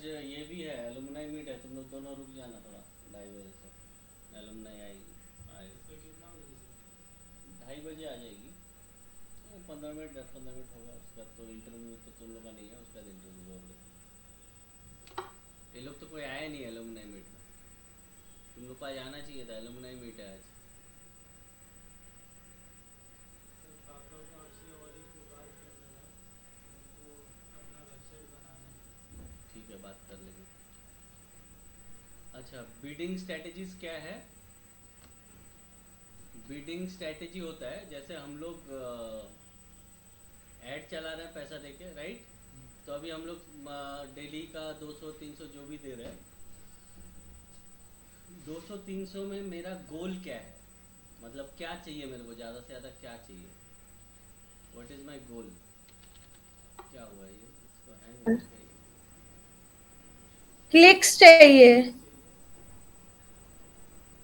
ये भी है, एलुमनाई मीट है, तुम लोग दोनों रुक जाना थोड़ा, 2:30 बजे से एलुमनाई आएगी। इसका कितना बजे से? 2:30 बजे आ जाएगी। तो 15 मिनट 10-15 मिनट होगा उसका, तो इंटरव्यू तो तुम लोग का नहीं है, उसका इंटरव्यू होगा। ये लोग तो कोई आया नहीं एलुमनाई मीट में, तुम लोग को आज आना चाहिए था, एलुमनाई मीट है आज। सर पापा को आरसीए वाले को बात करना है, उनको अपना वेबसाइट बनाना है। ठीक है, बात कर लेंगे। अच्छा, बिडिंग स्ट्रेटेजीज क्या है? बिडिंग स्ट्रेटेजी होता है जैसे हम लोग ऐड चला रहे हैं पैसा देके, राइट? तो अभी हम लोग डेली का 200-300 जो भी दे रहे हैं, 200-300 में मेरा गोल क्या है, मतलब क्या चाहिए मेरे को, ज़्यादा से ज़्यादा क्या चाहिए, व्हाट इज़ माई गोल। क्या हुआ ये, इसको हैंग हो गया ये। क्लिक्स चाहिए।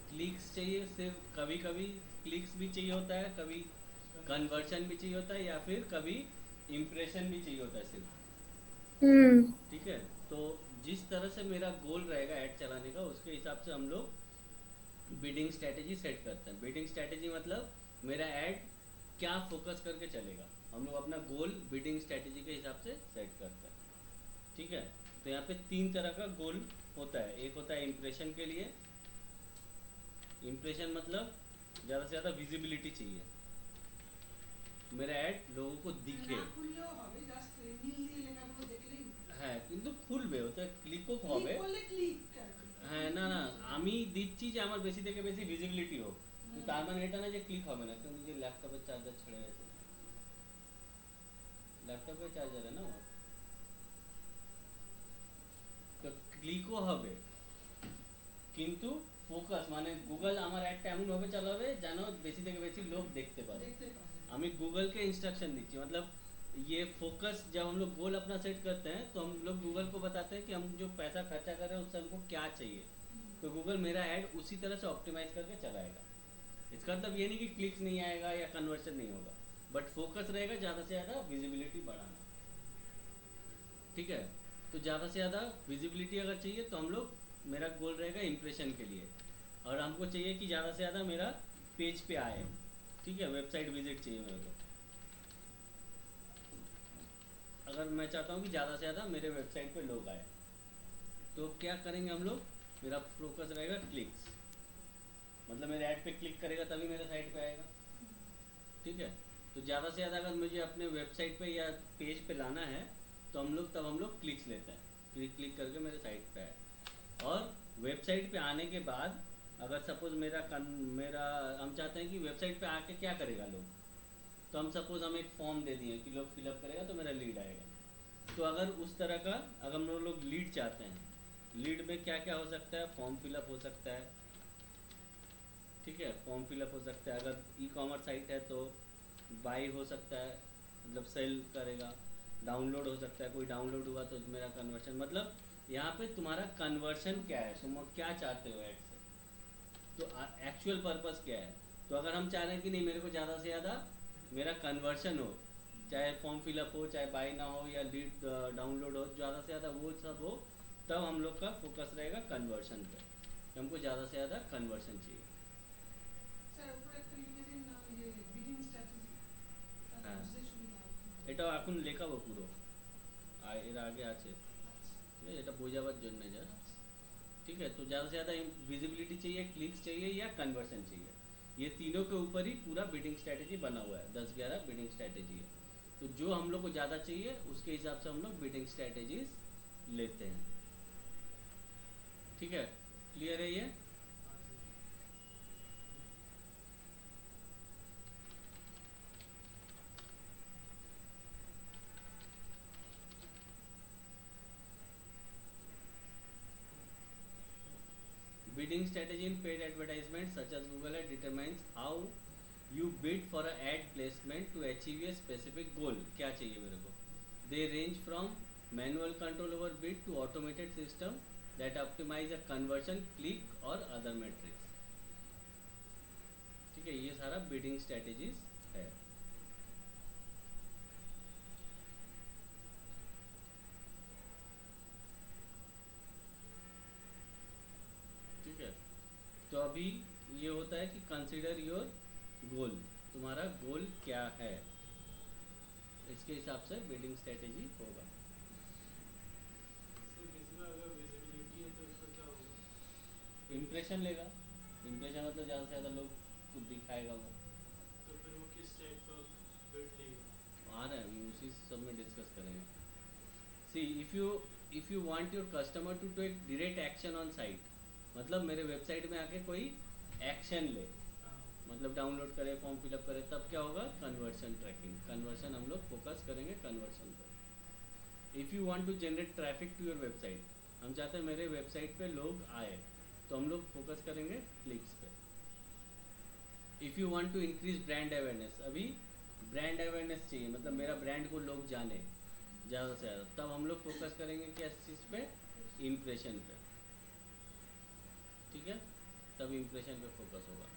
क्लिक्स चाहिए सिर्फ, कभी कभी क्लिक्स भी चाहिए होता है, कभी कन्वर्शन भी चाहिए होता है, या फिर कभी इम्प्रेशन भी चाहिए होता है सिर्फ। हम्म। ठीक है, तो जिस तरह से मेरा गोल रहेगा ऐड चलाने का, उसके हिसाब से हम लोग बिडिंग स्ट्रेटेजी सेट करते हैं। बिडिंग स्ट्रेटेजी मतलब मेरा ऐड क्या फोकस करके चलेगा, हम लोग अपना गोल बिडिंग स्ट्रेटेजी के हिसाब से सेट करते हैं। ठीक है, तो यहाँ पे 3 तरह का गोल होता है। एक होता है इम्प्रेशन के लिए, इम्प्रेशन मतलब ज़्यादा से ज़्यादा विजिबिलिटी चाहिए, मेरा ऐड लोगों को दिखे। হ্যাঁ কিন্তু খুলবে, ওটা ক্লিকও হবে। হ্যাঁ না না, আমি দিচ্ছি যে আমার বেশি থেকে বেশি ভিজিবিলিটি হোক, কিন্তু তার মানে এটা না যে ক্লিক হবে না, কিন্তু যে ল্যাপটপের চার্জার ছেড়ে গেছে, ল্যাপটপের চার্জারে না আমার, তো ক্লিকও হবে কিন্তু ফোকাস মানে গুগল আমার একটা এমনভাবে চালাবে যেন বেশি থেকে বেশি লোক দেখতে পারে। আমি गूगल के इंस्ट्रक्शन दीजिए, मतलब ये फोकस जब हम लोग गोल अपना सेट करते हैं तो हम लोग गूगल को बताते हैं कि हम जो पैसा खर्चा कर रहे हैं उससे हमको क्या चाहिए, तो गूगल मेरा ऐड उसी तरह से ऑप्टिमाइज करके चलाएगा। इसका मतलब ये नहीं कि क्लिक्स नहीं आएगा या कन्वर्शन नहीं होगा, बट फोकस रहेगा ज़्यादा से ज़्यादा विजिबिलिटी बढ़ाना। ठीक है, तो ज़्यादा से ज़्यादा विजिबिलिटी अगर चाहिए तो हम लोग, मेरा गोल रहेगा इम्प्रेशन के लिए, और हमको चाहिए कि ज़्यादा से ज़्यादा मेरा पेज पे आए। ठीक है, वेबसाइट विजिट चाहिए मेरे को, अगर मैं चाहता हूँ कि ज़्यादा से ज़्यादा मेरे वेबसाइट पे लोग आए, तो क्या करेंगे हम लोग, मेरा फोकस रहेगा क्लिक्स, मतलब मेरे ऐड पे क्लिक करेगा तभी मेरे साइट पे आएगा। ठीक है, तो ज़्यादा से ज़्यादा अगर मुझे अपने वेबसाइट पे या पेज पे लाना है तो हम लोग क्लिक्स लेते हैं, क्लिक क्लिक करके मेरे साइट पे आए। और वेबसाइट पे आने के बाद अगर सपोज़ मेरा हम चाहते हैं कि वेबसाइट पे आके क्या करेगा लोग, तो हम सपोज़ हम एक फॉर्म दे दिए कि लोग फिलअप करेगा तो मेरा लीड आएगा। तो अगर उस तरह का अगर हम लोग लीड चाहते हैं, लीड में क्या क्या हो सकता है, फॉर्म फिलअप हो सकता है। ठीक है, फॉर्म फिलअप हो सकता है, अगर ई कॉमर्स साइट है तो बाई हो सकता है, मतलब सेल करेगा, डाउनलोड हो सकता है, कोई डाउनलोड हुआ तो मेरा कन्वर्शन, मतलब यहाँ पे तुम्हारा कन्वर्शन क्या है, तुम क्या चाहते हो ऐड से, तो एक्चुअल पर्पस क्या है। तो अगर हम चाह रहे हैं कि नहीं मेरे को ज़्यादा से ज़्यादा मेरा कन्वर्शन हो, चाहे फॉर्म फिलअप हो, चाहे बाई ना हो, या लीड डाउनलोड हो, ज़्यादा से ज़्यादा वो सब हो, तब हम लोग का फोकस रहेगा कन्वर्शन पे, हमको ज़्यादा से ज़्यादा कन्वर्शन चाहिए। হ্যাঁ, এটাও এখন লেখাবো পুরো, আর এর আগে আছে, এটা বোঝাবার জন্য জাস্ট। ठीक है, तो ज़्यादा से ज़्यादा विजिबिलिटी चाहिए, क्लिक्स चाहिए या कन्वर्सन चाहिए, ये तीनों के ऊपर ही पूरा बिडिंग स्ट्रैटेजी बना हुआ है, 10-11 बिडिंग स्ट्रैटेजी है। तो जो हम लोग को ज़्यादा चाहिए उसके हिसाब से हम लोग बिडिंग स्ट्रैटेजीज लेते हैं। ठीक है, क्लियर है ये? Bidding strategy in paid advertisement such as Google Ad determines how you bid for a ad placement to achieve a specific goal। क्या चाहिए मेरे को? They range from manual control over bid to automated system that optimize a conversion, click और other metrics। ठीक है, ये सारा bidding strategies है। कंसीडर योर गोल, तुम्हारा गोल क्या है, इसके हिसाब से बिडिंग स्ट्रेटेजी होगा। तो किसी का अगर विजिबिलिटी है तो उसका क्या होगा? इम्प्रेशन लेगा, इम्प्रेशन मतलब ज़्यादा से ज़्यादा लोग को दिखाएगा वो। तो फिर वो किस टाइप का बिल्ड लेगा? आ रहा है, हम उसी सब में डिस्कस करेंगे। See if you want your customer to take direct action on site, मतलब मेरे वेबसाइट में आके कोई एक्शन ले, हाँ। मतलब डाउनलोड करे, फॉर्म फिलअप करे, तब क्या होगा, कन्वर्शन ट्रैकिंग, कन्वर्शन हम लोग फोकस करेंगे कन्वर्शन पर। If you want to generate traffic to your website, हम चाहते हैं मेरे वेबसाइट पे लोग आए, तो हम लोग फोकस करेंगे क्लिक्स पे। If you want to increase brand awareness, अभी ब्रांड अवेयरनेस चाहिए, मतलब मेरा ब्रांड को लोग जाने ज़्यादा से ज़्यादा, तब हम लोग फोकस करेंगे किस चीज़ पे, इम्प्रेशन पे। ठीक है, तब इम्प्रेशन पे फोकस होगा।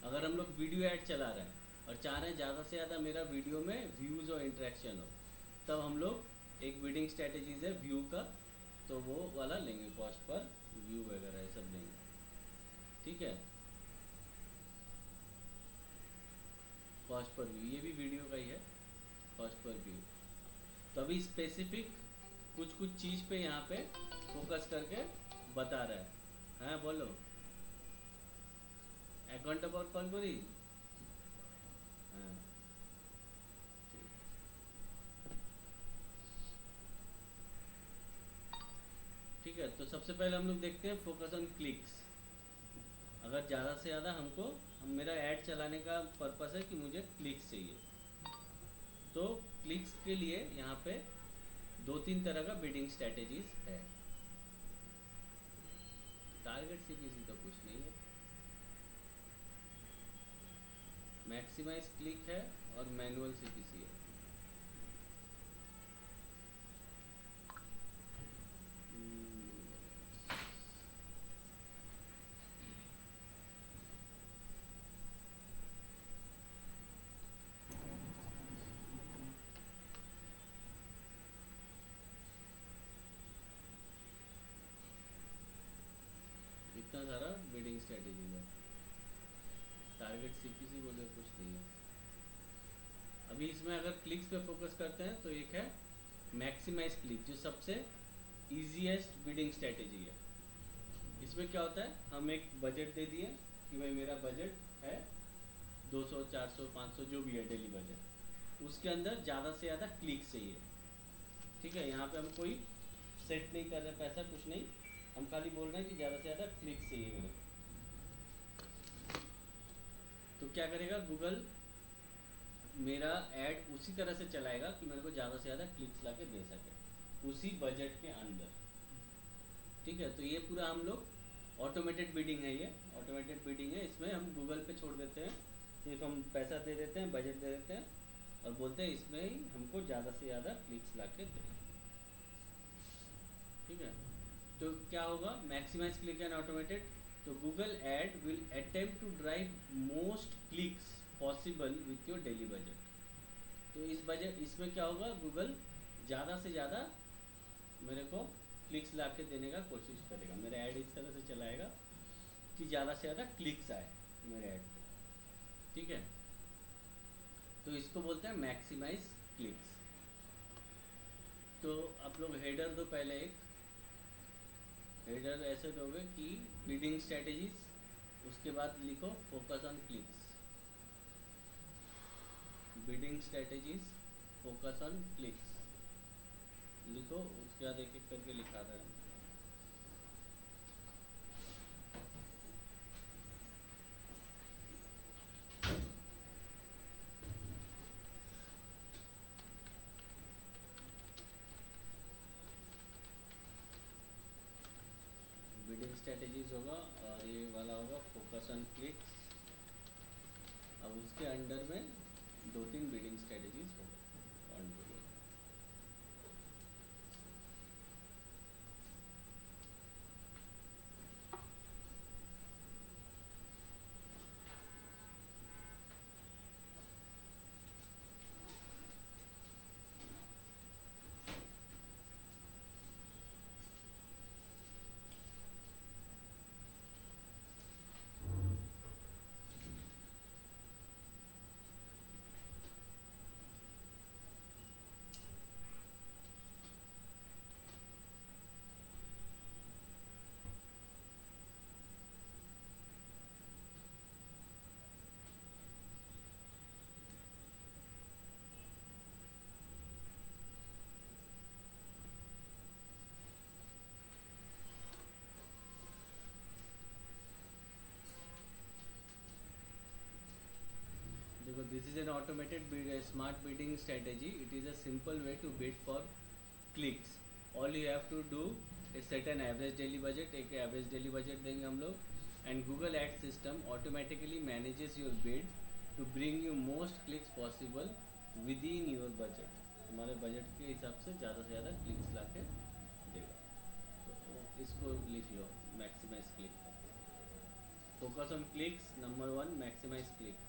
अगर हम लोग वीडियो ऐड चला रहे हैं और चाह रहे हैं ज़्यादा से ज़्यादा मेरा वीडियो में व्यूज़ और इंटरेक्शन हो, तब हम लोग एक बिडिंग स्ट्रेटेजीज है व्यू का, तो वो वाला लेंगे, कॉस्ट पर व्यू वगैरह ये सब लेंगे। ठीक है, कॉस्ट पर व्यू, ये भी वीडियो का ही है, कॉस्ट पर व्यू। तो अभी स्पेसिफिक कुछ कुछ चीज़ पे यहाँ पे फोकस करके बता रहा है। हाँ बोलो, एक घंटा पर कॉल करी। हाँ ठीक है, तो सबसे पहले हम लोग देखते हैं फोकस ऑन क्लिक्स। अगर ज़्यादा से ज़्यादा मेरा ऐड चलाने का पर्पस है कि मुझे क्लिक्स चाहिए, तो क्लिक्स के लिए यहाँ पे 2-3 तरह का बिडिंग स्ट्रेटेजीज है। टारगेट सीपीसी तो कुछ नहीं है, मैक्सिमाइज क्लिक है और मैनुअल सीपीसी है। इतना सारा बिडिंग स्ट्रेटेजी है, टारगेट सीपीसी बोले कुछ नहीं है। अभी इसमें अगर क्लिक्स पे फोकस करते हैं तो एक है मैक्सिमाइज क्लिक, जो सबसे इजीएस्ट बिडिंग स्ट्रेटेजी है। इसमें क्या होता है, हम एक बजट दे दिए कि भाई मेरा बजट है 200, 400, 500 जो भी है डेली बजट, उसके अंदर ज़्यादा से ज़्यादा क्लिक्स चाहिए। ठीक है, यहाँ पे हम कोई सेट नहीं कर रहे पैसा, कुछ नहीं, हम खाली बोल रहे हैं कि ज़्यादा से ज़्यादा क्लिक्स चाहिए मेरे को। तो क्या करेगा गूगल, मेरा ऐड उसी तरह से चलाएगा कि मेरे को ज़्यादा से ज़्यादा क्लिक्स ला के दे सके उसी बजट के अंदर। ठीक है, तो ये पूरा हम लोग ऑटोमेटेड बिडिंग है, ये ऑटोमेटेड बिडिंग है। इसमें हम गूगल पे छोड़ देते हैं, सिर्फ हम पैसा दे देते हैं, बजट दे देते हैं और बोलते हैं इसमें ही हमको ज़्यादा से ज़्यादा क्लिक्स ला के दे। ठीक है, तो क्या होगा, मैक्सिमाइज क्लिक एंड ऑटोमेटेड। तो Google ad will attempt to drive most clicks possible with your daily budget. तो इस बजट, इसमें क्या होगा, गूगल ज़्यादा से ज़्यादा मेरे को क्लिक्स ला के देने का कोशिश करेगा। मेरा ऐड इस तरह से चलाएगा कि ज़्यादा से ज़्यादा क्लिक्स आए मेरे ऐड पे। ठीक है, तो इसको बोलते हैं मैक्सिमाइज क्लिक्स। तो आप लोग हेडर दो, पहले एक हेडर ऐसे दोगे कि बिडिंग स्ट्रेटेजीज, उसके बाद लिखो focus on clicks, bidding strategies focus on clicks लिखो, उसके बाद एक एक करके लिखा रहे हैं। बिडिंग स्ट्रेटेजीज होगा और ये वाला होगा फोकस ऑन क्लिक्स। अब उसके अंडर में 2-3 बिडिंग स्ट्रेटेजीज होगा ऑन बोलिए। is an automated smart bidding strategy. It is a simple way to bid for clicks. All you have to do is set an average daily budget. एक average daily budget देंगे हम लोग, and Google Ads system automatically manages your bid to bring you most clicks possible within your budget. तुम्हारे budget के हिसाब से ज़्यादा clicks ला के देगा. तो इसको लिख लो, maximise click. Focus on clicks. Number 1, maximise click.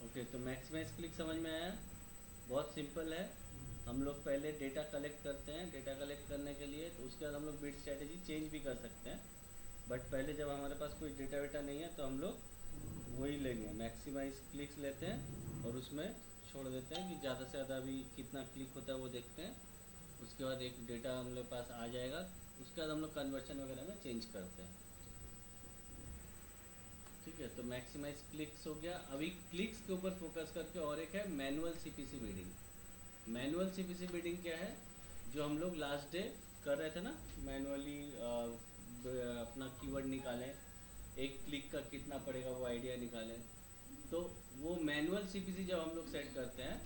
Okay, तो मैक्सिमाइज क्लिक समझ में आया. बहुत सिंपल है. हम लोग पहले डेटा कलेक्ट करते हैं. डेटा कलेक्ट करने के लिए तो उसके बाद हम लोग बिड स्ट्रैटेजी चेंज भी कर सकते हैं. बट पहले जब हमारे पास कोई डेटा वेटा नहीं है तो हम लोग वही लेंगे, मैक्सिमाइज क्लिक्स लेते हैं और उसमें छोड़ देते हैं कि ज़्यादा से ज़्यादा अभी कितना क्लिक होता है वो देखते हैं. उसके बाद एक डेटा हम लोग पास आ जाएगा. उसके बाद हम लोग कन्वर्शन वगैरह में चेंज करते हैं. ठीक है, तो मैक्सिमाइज क्लिक्स हो गया. अभी क्लिक्स के ऊपर फोकस करके और एक है manual CPC bidding. Manual CPC bidding क्या है? जो हम लोग लास्ट डे कर रहे थे ना, मैनुअली अपना कीवर्ड निकालें, एक क्लिक का कितना पड़ेगा वो आइडिया निकालें. तो वो मैनुअल सीपीसी जब हम लोग सेट करते हैं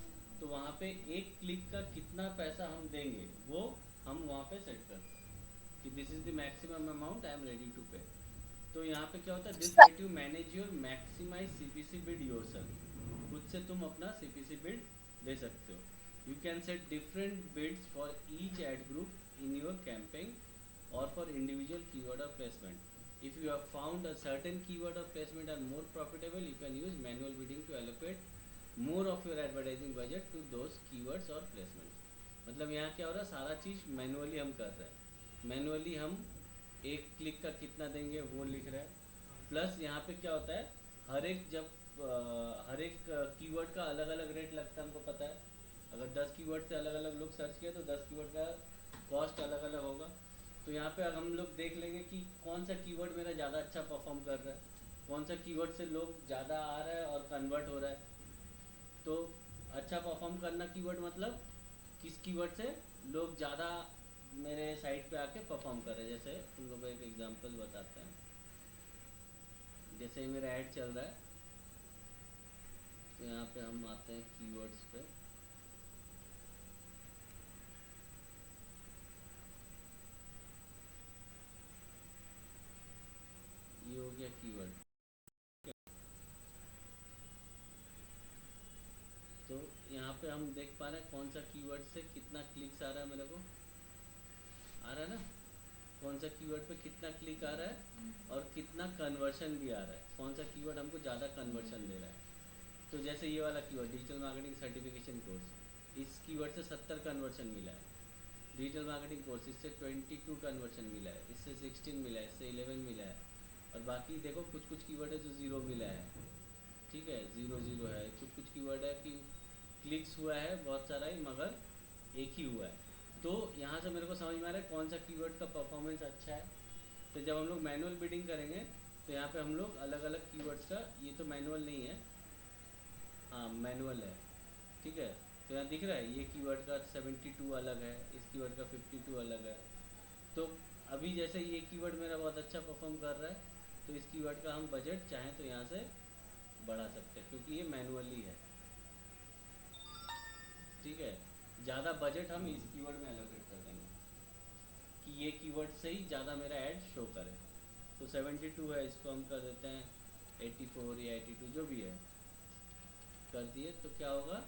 तो वहाँ पे एक क्लिक का कितना पैसा हम देंगे वो हम वहाँ पे सेट करते हैं कि this is the maximum amount I am ready to pay. तो यहाँ पे क्या होता है, this let you manage your maximise CPC bid yourself. खुद से तुम अपना सीपीसी बिड दे सकते हो. You can set different bids for each ad group in your campaign और फॉर इंडिविजुअल कीवर्ड और placement. If you have found a certain keyword or placement are more profitable, you can use manual bidding to allocate more of your advertising budget to those keywords or placements. मतलब यहाँ क्या हो रहा है, सारा चीज़ manually हम कर रहे हैं. मैनुअली हम एक क्लिक का कितना देंगे वो लिख रहे हैं. प्लस यहाँ पे क्या होता है, हर एक कीवर्ड का अलग अलग रेट लगता है, हमको पता है. अगर 10 कीवर्ड से अलग अलग लोग सर्च किया तो 10 कीवर्ड का कॉस्ट अलग अलग होगा। तो यहाँ पे हम लोग देख लेंगे कि कौन सा कीवर्ड मेरा ज़्यादा अच्छा परफॉर्म कर रहा है, कौन सा कीवर्ड से लोग ज़्यादा आ रहा है और कन्वर्ट हो रहा है। तो अच्छा परफॉर्म करना कीवर्ड मतलब किस कीवर्ड से लोग ज़्यादा मेरे साइट पे आके परफॉर्म कर रहे हैं। जैसे तुम लोग को एक एग्जांपल बताते हैं। जैसे मेरा ऐड चल रहा है तो यहाँ पे हम आते हैं कीवर्ड्स पे। ये हो गया कीवर्ड। तो यहाँ पे हम देख पा रहे हैं कौन सा कीवर्ड से कितना क्लिक्स आ रहा है। मेरे को आ रहा है ना, कौन सा कीवर्ड पे कितना क्लिक आ रहा है और कितना कन्वर्शन भी आ रहा है, कौन सा कीवर्ड हमको ज़्यादा कन्वर्शन दे रहा है। तो जैसे ये वाला keyword digital marketing certification course, इस कीवर्ड से 70 कन्वर्शन मिला है। डिजिटल मार्केटिंग कोर्स इससे 22 कन्वर्शन मिला है, इससे 16 मिला है, इससे 11 मिला है। और बाकी देखो कुछ कुछ कीवर्ड है जो ज़ीरो मिला है, ठीक है, ज़ीरो ज़ीरो है। कुछ कुछ कीवर्ड है कि क्लिक्स हुआ है बहुत सारा ही मगर एक ही हुआ है। तो यहाँ से मेरे को समझ में आ रहा है कौन सा कीवर्ड का परफॉर्मेंस अच्छा है। तो जब हम लोग मैनुअल बिडिंग करेंगे तो यहाँ पे हम लोग अलग अलग कीवर्ड्स का, ये तो मैनुअल नहीं है, हाँ मैनुअल है, ठीक है। तो यहाँ दिख रहा है ये कीवर्ड का 72 अलग है, इस कीवर्ड का 52 अलग है। तो अभी जैसे ये कीवर्ड मेरा बहुत अच्छा परफॉर्म कर रहा है तो इस कीवर्ड का हम बजट चाहें तो यहाँ से बढ़ा सकते हैं क्योंकि ये मैनुअली है, ठीक है। ज़्यादा बजट हम इस कीवर्ड में एलोकेट कर देंगे कि ये कीवर्ड से ही ज़्यादा मेरा ऐड शो करे। तो 72 है, इसको हम कर देते हैं 84 या 82 जो भी है कर दिए। तो क्या होगा,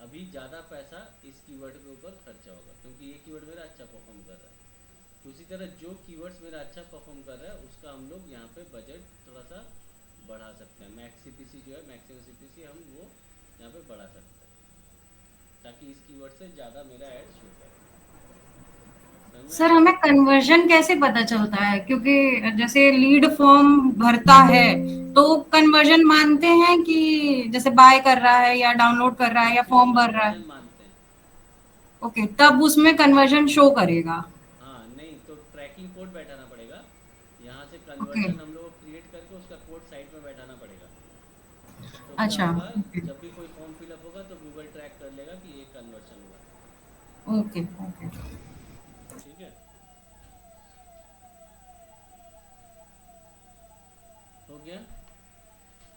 अभी ज़्यादा पैसा इस कीवर्ड के ऊपर खर्चा होगा क्योंकि ये कीवर्ड मेरा अच्छा परफॉर्म कर रहा है। तो उसी तरह जो कीवर्ड्स मेरा अच्छा परफॉर्म कर रहा है उसका हम लोग यहाँ पे बजट थोड़ा सा बढ़ा सकते हैं। मैक्स सीपीसी जो है, मैक्सिमम सीपीसी हम वो यहाँ पे बढ़ा सकते हैं ताकि इस कीवर्ड से ज़्यादा मेरा ऐड शो करे। समझ में सर आया? हमें कन्वर्जन कैसे पता चलता है, क्योंकि जैसे लीड फॉर्म भरता है तो कन्वर्जन मानते हैं कि जैसे बाय कर रहा है या डाउनलोड कर रहा है या मैक्सिमम फॉर्म भर रहा है। कन्वर्जन मानते हैं। ओके, तब उसमें कन्वर्जन शो करेगा। हाँ नहीं तो ट्रैकिंग कोड बैठाना पड़ेगा। यहाँ से ओके, कन्वर्जन हम लोग को क्रिएट करके उसका कोड साइट में बैठाना पड़ेगा। तो क्या अच्छा, होगा, ओके जब भी कोई फॉर्म फिलअप होगा तो गूगल ट्रैक कर लेगा कि ये कन्वर्शन हुआ, ओके ओके। ठीक है। हो गया।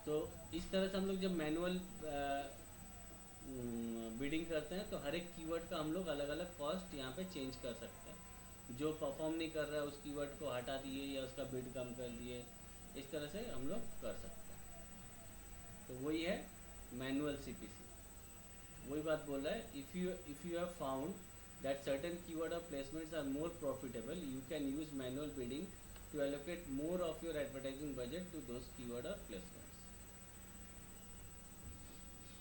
तो इस तरह से हम लोग जब मैनुअल बिडिंग करते हैं तो हर एक कीवर्ड का हम लोग अलग अलग कॉस्ट यहाँ पे चेंज कर सकते हैं। जो परफॉर्म नहीं कर रहा है उस कीवर्ड को हटा दिए या उसका बिड कम कर दिए, इस तरह से हम लोग कर सकते हैं। तो वही है मैनुअल सीपीसी। वही बात बोल रहा है, if you have found that certain keyword और placements are more profitable you can use manual bidding to allocate more of your advertising budget to those keyword और प्लेसमेंट्स।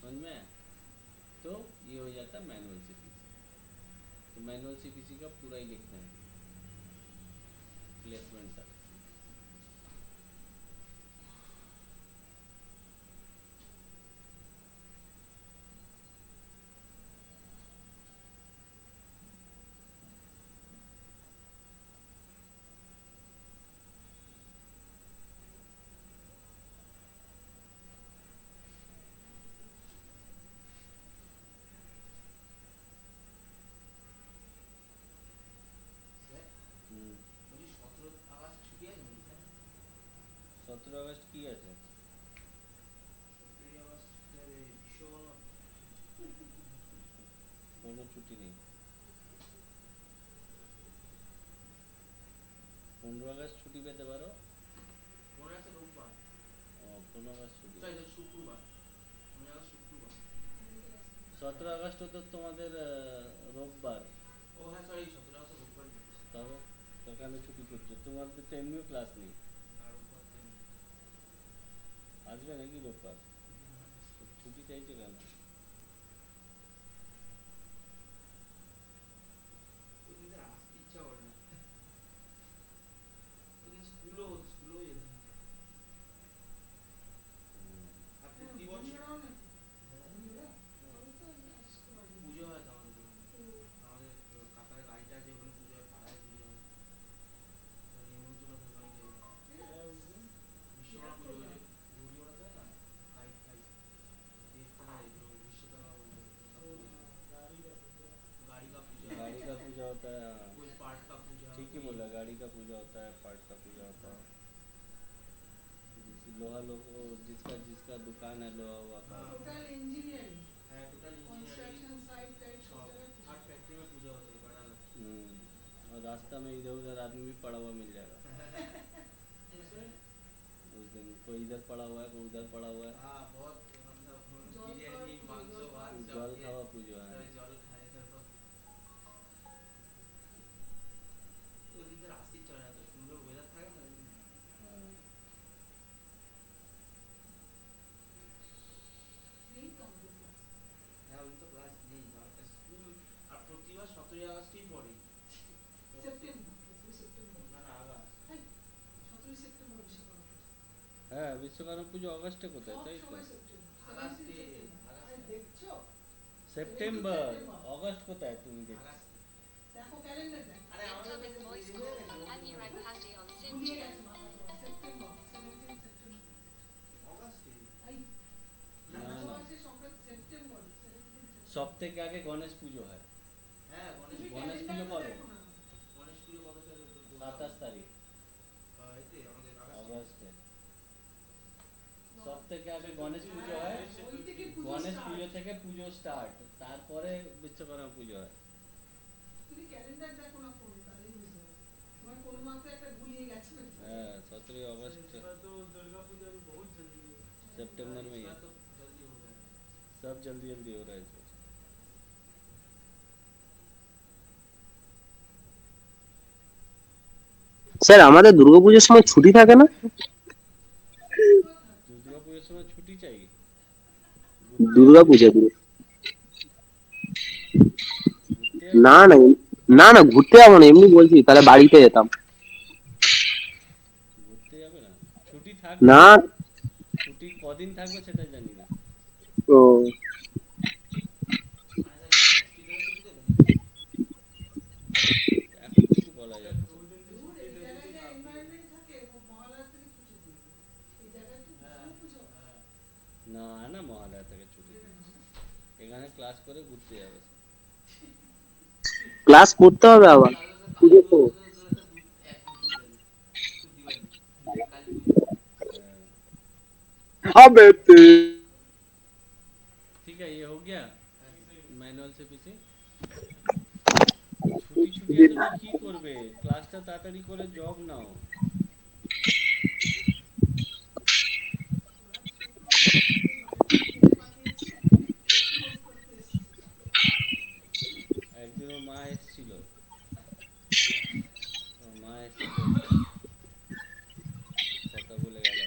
समझ में आया? तो ये हो जाता है मैनुअल सीपीसी। तो मैनुअल सीपीसी का पूरा ही लिखते हैं प्लेसमेंट तक। हम्म, 17 अगस्त की আছে কোনো ছুটি নেই। 15 আগস্ট ছুটি পেতে পারো। 15 আগস্ট ছুটি, 17 আগস্ট তো তোমাদের রোববার। তবে তো কেন ছুটি করছো? তোমাদের তো এমনিও ক্লাস নেই। আসবে নাকি রোববার? তো ছুটি চাইছো কেন? হুম, पूजा होता है, पाठ का पूजा होता है। लोहा लोग जिसका जिसका दुकान है लोहा वोहा का। टोटल इंजीनियरिंग है total engineering construction site type सब हर फैक्ट्री में पूजा होता है बड़ा अलग। और रास्ता में इधर उधर आदमी भी पड़ा हुआ मिल जाएगा। उस दिन कोई इधर पड़ा हुआ है, कोई उधर पड़ा हुआ है। हाँ बहुत मतलब जल बिरयानी खावा मांस पूजा, भात सब जल ये खावा पूजा है। जल खाए थे तो ওদিকে রাস্তায় চলে এত সুন্দর ওয়েদার থাকে না ওই দিন। हाँ। नहीं तो हमको क्लास হ্যাঁ ওই তো ক্লাস নেই বারোটা স্কুল আর প্রতিবার 17ই আগস্টেই পড়ে सेप्टेम्बर 17 सेप्टेम्बर না না আগস্ট 17 सेप्टेम्बर विश्वकर्मा হ্যাঁ বিশ্বকর্মা পুজো অগস্টে কোথায়, তাই তো? সবাই সেপ্টেম্বর আগস্টে আরে দেখছো সেপ্টেম্বর, অগস্ট কোথায় তুমি দেখো? আগস্ট দেখো ক্যালেন্ডার দেখ আরে আমাদের Incoming voice call from Anurag Pandey on SIM ভুলিয়ে 2. গেছে মাথা তোমার সেপ্টেম্বর 17 সেপ্টেম্বর অগস্টে এই না, না। সবাই সংক্রান্ত সেপ্টেম্বর 17 সব থেকে আগে গণেশ পুজো হয়। হ্যাঁ গণেশ তুমি গণেশ পুজো ক্যালেন্ডার কবে? দেখো না গণেশ পুজো কত সালে 27 তারিখ এতে আমাদের আগস্টে অগস্টে। সব থেকে আগে গণেশ পুজো হয়। ওই থেকে পুজো গণেশ start। পুজো থেকে পুজো স্টার্ট, তারপরে বিশ্বকর্মা পুজো হয়। তুমি ক্যালেন্ডার দেখো না ফোনে তাহলেই বুঝতে পারবে তোমার কোন মাসে একটা ভুলিয়ে গেছে না हाँ 17 अगस्त इस बार तो दुर्गा पूजा भी बहुत जल्दी है सितंबर में ही है। तो जल्दी हो गया सब जल्दी जल्दी हो रहा है इस बार। স্যার আমাদের দুর্গাপুজোর সময় ছুটি থাকে না? दुर्गा पूजा समय छुट्टी चाहिए। দুর্গাপূজা না না না না ঘুরতে যাবো না, এমনি বলছি তাহলে বাড়িতে যেতাম। ঘুরতে যাবে না, ছুটি থাকবে না ছুটি কদিন থাকবে সেটা জানি না। ও এখন কিছু বলা যাবে না। दूर एक जगह का एनवायरनमेंट থাকে মহালয়া থেকে ছুটি দিবে এই জায়গায় তো পুজো না না মহালয়া থেকে ছুটি এখানে ক্লাস করে ঘুরতে যাবে। ক্লাস করতে হবে আবার। পুজো তো হবে তো। ठीक है, ये हो गया मैनुअल से पीछे। ছুটি ছুটি এত কি করবে, ক্লাসটা তাড়াতাড়ি করে জব নাও। একদিন ওর মা এসেছিল, ওর মা এসেছিল, কথা বলে গেল।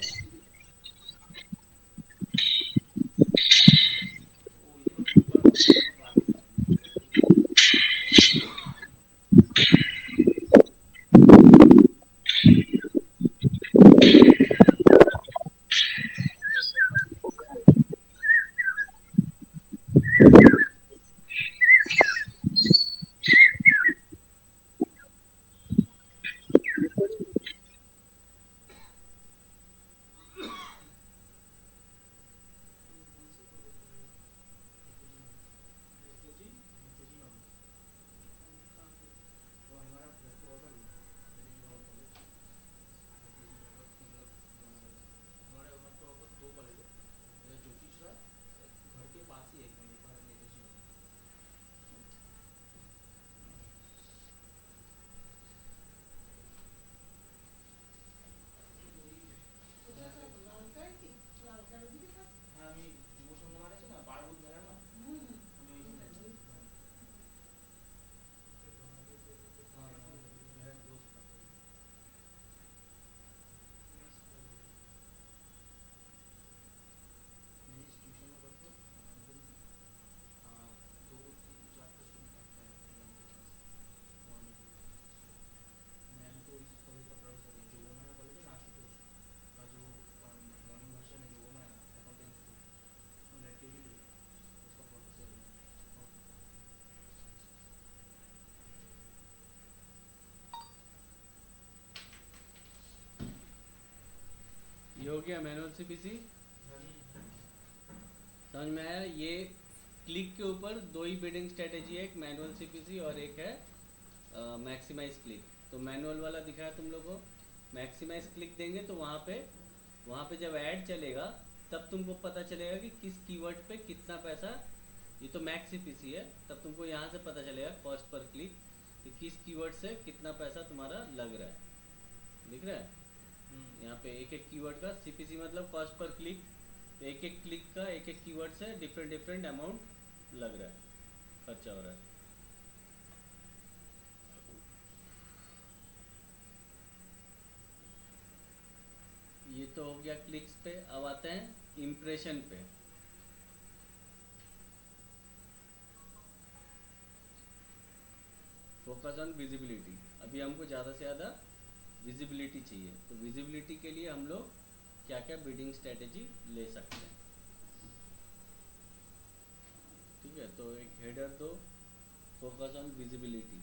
ये हो गया मैनुअल से पीसी, समझ में आया? ये क्लिक के ऊपर दो ही बिल्डिंग स्ट्रेटेजी है, एक मैनुअल सीपीसी और एक है मैक्सिमाइज क्लिक। तो मैनुअल वाला दिखाया तुम लोग को, मैक्सिमाइज क्लिक देंगे तो वहाँ पे जब ऐड चलेगा तब तुमको पता चलेगा कि किस कीवर्ड पे कितना पैसा, ये तो मैक्स सीपीसी है, तब तुमको यहाँ से पता चलेगा कॉस्ट पर क्लिक कि किस कीवर्ड से कितना पैसा तुम्हारा लग रहा है। दिख रहा है यहाँ पे एक एक कीवर्ड का सीपीसी मतलब कॉस्ट पर क्लिक, तो एक एक क्लिक का एक एक कीवर्ड से डिफरेंट अमाउंट लग रहा है, खर्चा हो रहा है। ये तो हो गया क्लिक्स पे। अब आते हैं इम्प्रेशन पे। Focus on visibility. अभी हमको ज़्यादा से ज़्यादा विजिबिलिटी चाहिए, तो विजिबिलिटी के लिए हम लोग क्या क्या बिडिंग स्ट्रेटेजी ले सकते हैं। ठीक है, तो एक हेडर दो, फोकस ऑन विजिबिलिटी।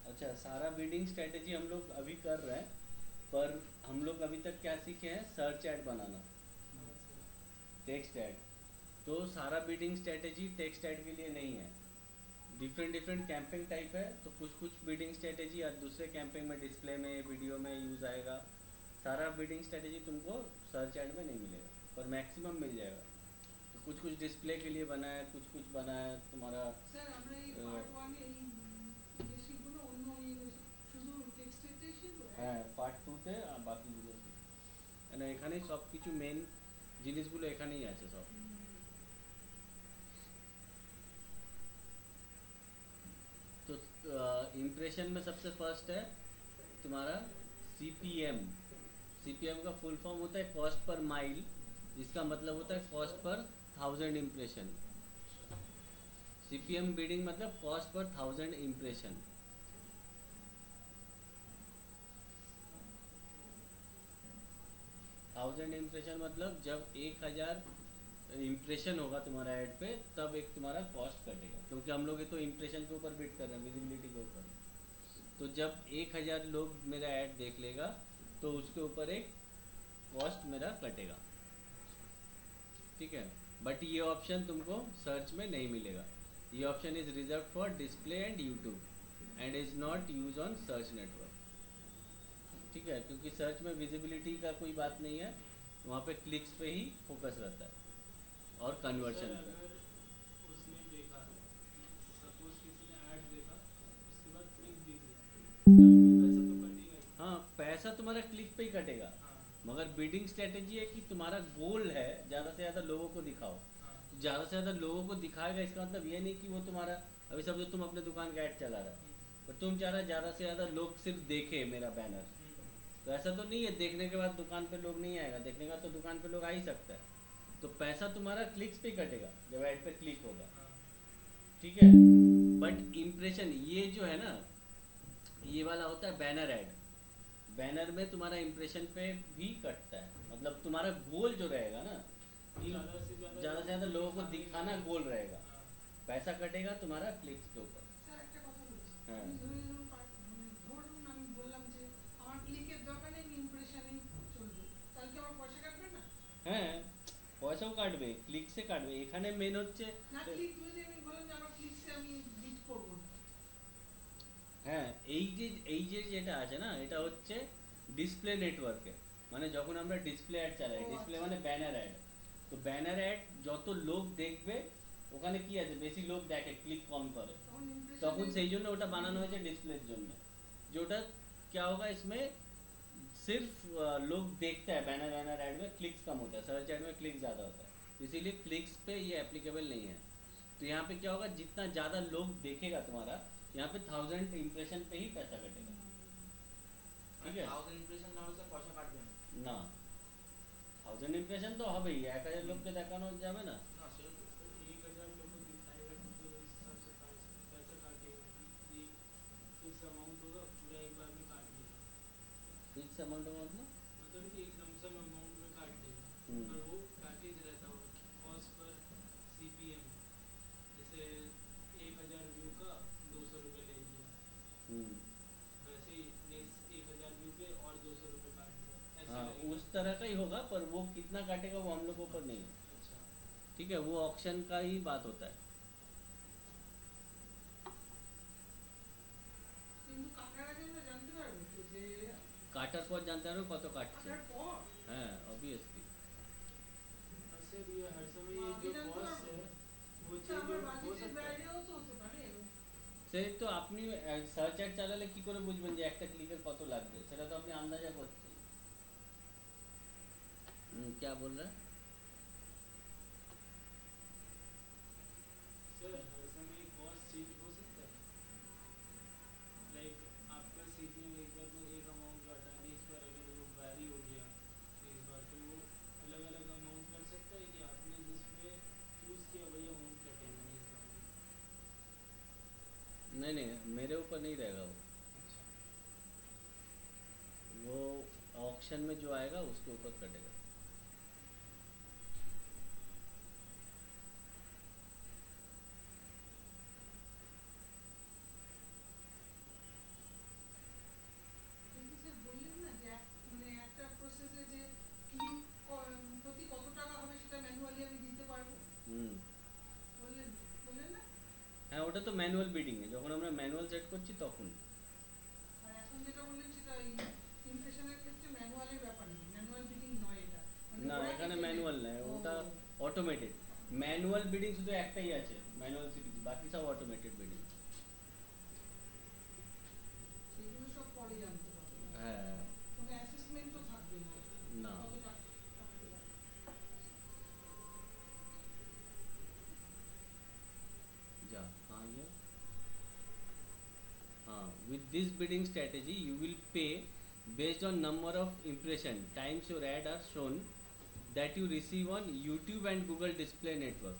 अच्छा, सारा बिडिंग स्ट्रेटेजी हम लोग अभी कर रहे हैं, पर हम लोग अभी तक क्या सीखे हैं? सर्च ऐड बनाना, टेक्स्ट ऐड। तो सारा बिडिंग स्ट्रेटेजी टेक्स्ट ऐड के लिए नहीं है, डिफरेंट कैंपेन टाइप है। तो कुछ बिडिंग स्ट्रेटेजी और दूसरे कैंपेन में, डिस्प्ले में, वीडियो में यूज़ आएगा। सारा बिडिंग स्ट्रेटेजी तुमको सर्च ऐड में नहीं मिलेगा, पर मैक्सिमम मिल जाएगा। तो कुछ डिस्प्ले के लिए बना है, कुछ बना है तुम्हारा। স্যার আমরা এই পার্ট 1 এই যে শিখবো অন্য এই শুধু টেক্সটের শিখবো হ্যাঁ, পার্ট 2 তে বাকিগুলো মানে এখানেই সব কিছু মেন জিনিসগুলো এখানেই আছে সব। तो इम्प्रेशन में सबसे फर्स्ट है तुम्हारा सीपीएम। सीपीएम का फुल फॉर्म होता है कॉस्ट पर माइल, जिसका मतलब होता है cost per 1000 impression. CPM bidding मतलब cost per 1000 impression. Thousand impression मतलब जब 1000 इम्प्रेशन होगा तुम्हारा ऐड पे, तब एक तुम्हारा कॉस्ट कटेगा, क्योंकि हम लोग ये तो इम्प्रेशन के ऊपर बिट कर रहे हैं, विजिबिलिटी के ऊपर। तो जब 1000 लोग मेरा ऐड देख लेगा तो उसके ऊपर एक कॉस्ट मेरा कटेगा। ठीक है, बट ये ऑप्शन तुमको सर्च में नहीं मिलेगा। ये option is reserve for display and YouTube and is not use on search network. ठीक है, क्योंकि सर्च में विजिबिलिटी का कोई बात नहीं है, वहाँ पे क्लिक्स पे ही फोकस रहता है और कन्वर्शन पे। अगर उसने देखा, सपोज किसी ने ऐड देखा, उसके बाद क्लिक भी किया, पैसा तो कटेगा ही। हाँ, पैसा तुम्हारा क्लिक पे ही कटेगा, हाँ मगर बिडिंग स्ट्रेटेजी है कि तुम्हारा गोल है ज़्यादा से ज़्यादा लोगों को दिखाओ। हाँ ज़्यादा से ज़्यादा लोगों को दिखाएगा, इसका मतलब ये नहीं कि वो तुम्हारा, अभी समझो तुम अपने दुकान का ऐड चला रहा है, पर तुम चाह रहा है ज़्यादा से ज़्यादा लोग सिर्फ देखे मेरा बैनर। तो ऐसा तो नहीं है देखने के बाद दुकान पे लोग नहीं आएगा, देखने का तो दुकान पे लोग आ ही सकता है। तो पैसा तुम्हारा क्लिक्स पे कटेगा जब ऐड पे क्लिक होगा। ठीक है, बट इम्प्रेशन ये जो है ना, ये वाला होता है बैनर ऐड। बैनर में तुम्हारा इम्प्रेशन पे भी कटता है, मतलब तुम्हारा गोल जो रहेगा ना कि ज़्यादा से ज़्यादा लोगों को दिखाना गोल रहेगा, पैसा कटेगा तुम्हारा क्लिक्स के ऊपर। স্যার একটা কথা বলছি, হ্যাঁ। আমি ধরুন আমি বললাম যে আমার ক্লিকের দরকার নেই, ইমপ্রেশনই চলবে, তাহলে কি আমার পয়সা কাটবে না? হ্যাঁ, পয়সাও কাটবে, ক্লিক সে কাটবে। এখানে মেন হচ্ছে না ক্লিক যদি আমি বললাম যে আমার ক্লিকসে আমি বিট করব না। হ্যাঁ, এই যে যেটা আছে না, এটা হচ্ছে ডিসপ্লে নেটওয়ার্কে, মানে যখন আমরা ডিসপ্লে অ্যাড চালাই, ডিসপ্লে মানে ব্যানার অ্যাড। তো ব্যানার অ্যাড যত লোক দেখবে, ওখানে কি আছে, বেশি লোক দেখে, ক্লিক কম করে, তখন ইমপ্রেশন তখন সেই জন্য ওটা বানানো হয়েছে ডিসপ্লের জন্য। যেটা क्या होगा इसमें, सिर्फ लोग देखता है बैनर ऐड में, क्लिक्स कम होता है, सर्च ऐड में क्लिक ज़्यादा होता है, इसीलिए क्लिक्स पे ये एप्लीकेबल नहीं है। तो यहाँ पे क्या होगा, जितना ज़्यादा लोग देखेगा तुम्हारा, यहाँ पे 1000 इम्प्रेशन पे ही पैसा कटेगा। ठीक है 1000 ইমপ্রেশন না হলে পয়সা কাটবে না। না, 1000 ইমপ্রেশন তো হবেই, 1000 লোককে দেখানো যাবে না। না সেটা তো 1000 लोगों को दिखाएगा तो उस हिसाब से पैसा काटेगा। ये फिक्स अमाउंट होगा, पूरा एक बार में काट देगा, फिक्स अमाउंट मतलब मतलब कि एक लमसम अमाउंट में काट देगा, हम्म। पर वो पैकेज रहता होगा कॉस्ट पर सीपीएम। जैसे 1000 व्यू का 200 रुपये ले लिया, वैसे ही नेक्स्ट 1000 व्यू पे और 200 रुपये काट दिया, ऐसे हाँ, रहता तरह का ही होगा, पर वो कितना काटेगा वो हम लोग के ऊपर नहीं है। अच्छा ठीक है, वो ऑक्शन का ही बात होता है। কিন্তু কাটার আগে আমরা জানতে পারবো তো যে কাটার পর জানতে পারবে কত কাটছে। কাটার পর হ্যাঁ অবভিয়াসলি। और सर ये हर समय ये আগে जो জানতে कॉस्ट পারবো है वो আচ্ছা, चेंज আমার हो বাজেটের सकता है। বাইরেও তো হতে পারে সেই তো আপনি সার্চ অ্যাড চালালে কি করে বুঝবেন যে একটা ক্লিকের কত লাগবে, সেটা তো আপনি আন্দাজা করছেন। क्या बोल रहा है? सर हर समय कॉस्ट चेंज हो सकता है, लाइक आपका सीखने में एक बार तो एक अमाउंट काटा है, इस बार अगर वो वैरी हो गया तो इस बार तो वो अलग अलग अमाउंट कर सकता है कि आपने जिसमें चूज़ किया वही अमाउंट कटेगा नहीं इस बार में? नहीं नहीं, मेरे ऊपर नहीं रहेगा वो। अच्छा वो ऑक्शन में जो आएगा उसके ऊपर कटेगा। কিন্তু স্যার বললেন না যে মানে একটা প্রসেসে যে ক্লিক প্রতি কত টাকা হবে সেটা ম্যানুয়ালি আমি দিতে পারবো বললেন বললেন না হ্যাঁ ওটা তো ম্যানুয়াল বিডিং এ, যখন আমরা ম্যানুয়াল সেট করছি তখন। আর এখন যেটা বললেন সেটা ইমপ্রেশনের ক্ষেত্রে ম্যানুয়ালের ব্যাপার নেই, ম্যানুয়াল বিডিং নয় এটা মানে না ওরা এখানে কি ম্যানুয়াল নাই, ও, ওটা অটোমেটেড। ম্যানুয়াল বিডিং শুধু একটাই আছে, ম্যানুয়াল সিপিসি, বাকি সব অটোমেটেড বিডিং। সেগুলো সব পরে জানতে পারবো হ্যাঁ কোনো অ্যাসেসমেন্টও থাকবে না না। কত টাকা থাকতে পারে। जा कहाँ गया? हाँ, with this bidding strategy you will pay based on number of impression times your ad are shown that you receive on YouTube and Google Display Network।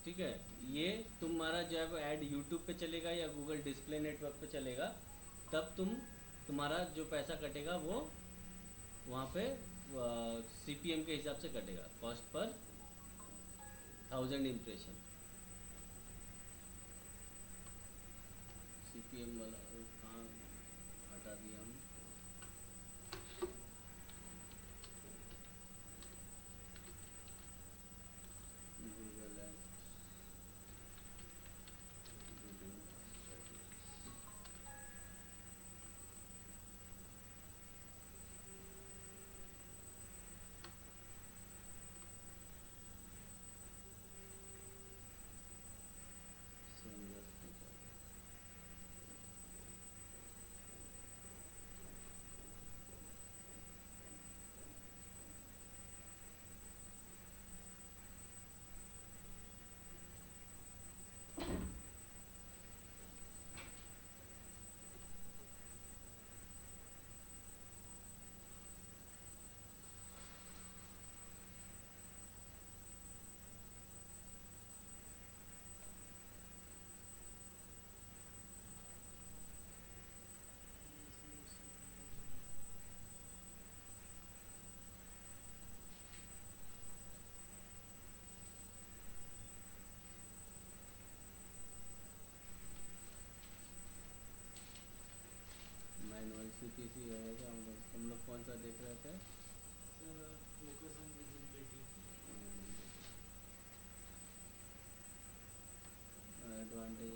ठीक है, ये तुम्हारा जब ऐड YouTube पे चलेगा या Google Display Network पे चलेगा तब तुम्हारा जो पैसा कटेगा वो वहाँ पे CPM के हिसाब से कटेगा, कॉस्ट पर 1000 इम्प्रेशन। CPM वाला वो कहाँ हटा दिया हम? Google Ads, bidding strategy। Seamless निकाल। मैनुअल CPC है तो हम लोग कौन सा देख रहे थे? Sir focus on visibility. Advantage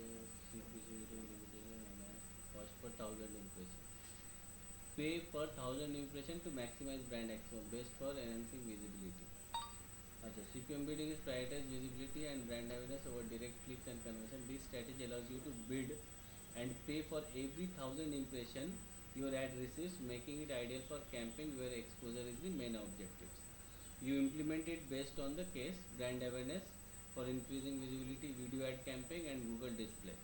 CPC cost per 1000 impression, pay per 1000 impression to maximise brand expose based for enhancing visibility. अच्छा, CPM bidding is prioritize visibility and brand awareness over direct clicks and conversion. This strategy allows you to bid and pay for every 1000 impression your ad receives, making it ideal for campaign where exposure is the main objective. You implement it based on the case, brand awareness for increasing visibility, video ad campaign and Google display।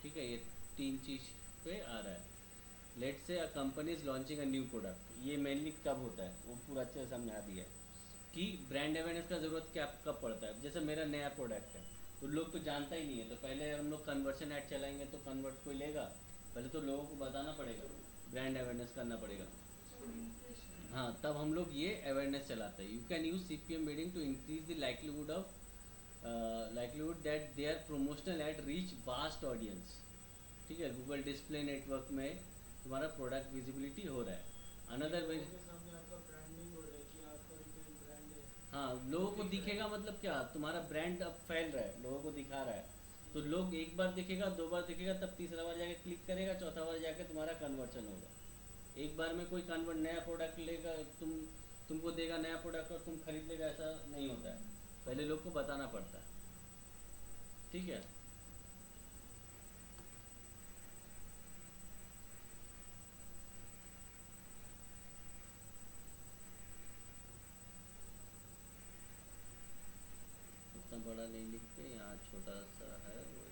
ठीक है, ये 3 चीज पे आ रहा है। Let's say a company is launching a new product, ये mainly कब होता है वो पूरा अच्छे से समझा दिया है कि ब्रांड अवेयरनेस का ज़रूरत क्या कब पड़ता है। जैसे मेरा नया प्रोडक्ट है तो लोग तो जानता ही नहीं है, तो पहले हम लोग कन्वर्शन ऐड चलाएंगे तो कन्वर्ट कोई लेगा, पहले तो लोगों को बताना पड़ेगा, ब्रांड अवेयरनेस करना पड़ेगा। हाँ, तब हम लोग ये अवेयरनेस चलाते हैं। You can use CPM bidding to increase the likelihood that their promotional ad reach vast audience। ठीक है, गूगल डिस्प्ले नेटवर्क में तुम्हारा प्रोडक्ट विजिबिलिटी हो रहा है अनदर वे। लोगों के सामने आपका ब्रांडिंग हो रहा है कि आपका भी कोई ब्रांड है। हाँ, लोगों को दिखेगा, मतलब क्या, तुम्हारा ब्रांड अब फैल रहा है, लोगों को दिखा रहा है, तो लोग एक बार दिखेगा, दो बार दिखेगा, तब तीसरा बार जाके क्लिक करेगा, चौथा बार जाके तुम्हारा कन्वर्जन होगा। एक बार में कोई कन्वर्ट नया प्रोडक्ट लेगा, तुमको देगा नया प्रोडक्ट और तुम खरीद लेगा, ऐसा नहीं होता है, पहले लोग को बताना पड़ता है। ठीक है। उतना बड़ा नहीं लिखते, यहाँ छोटा सा है वो।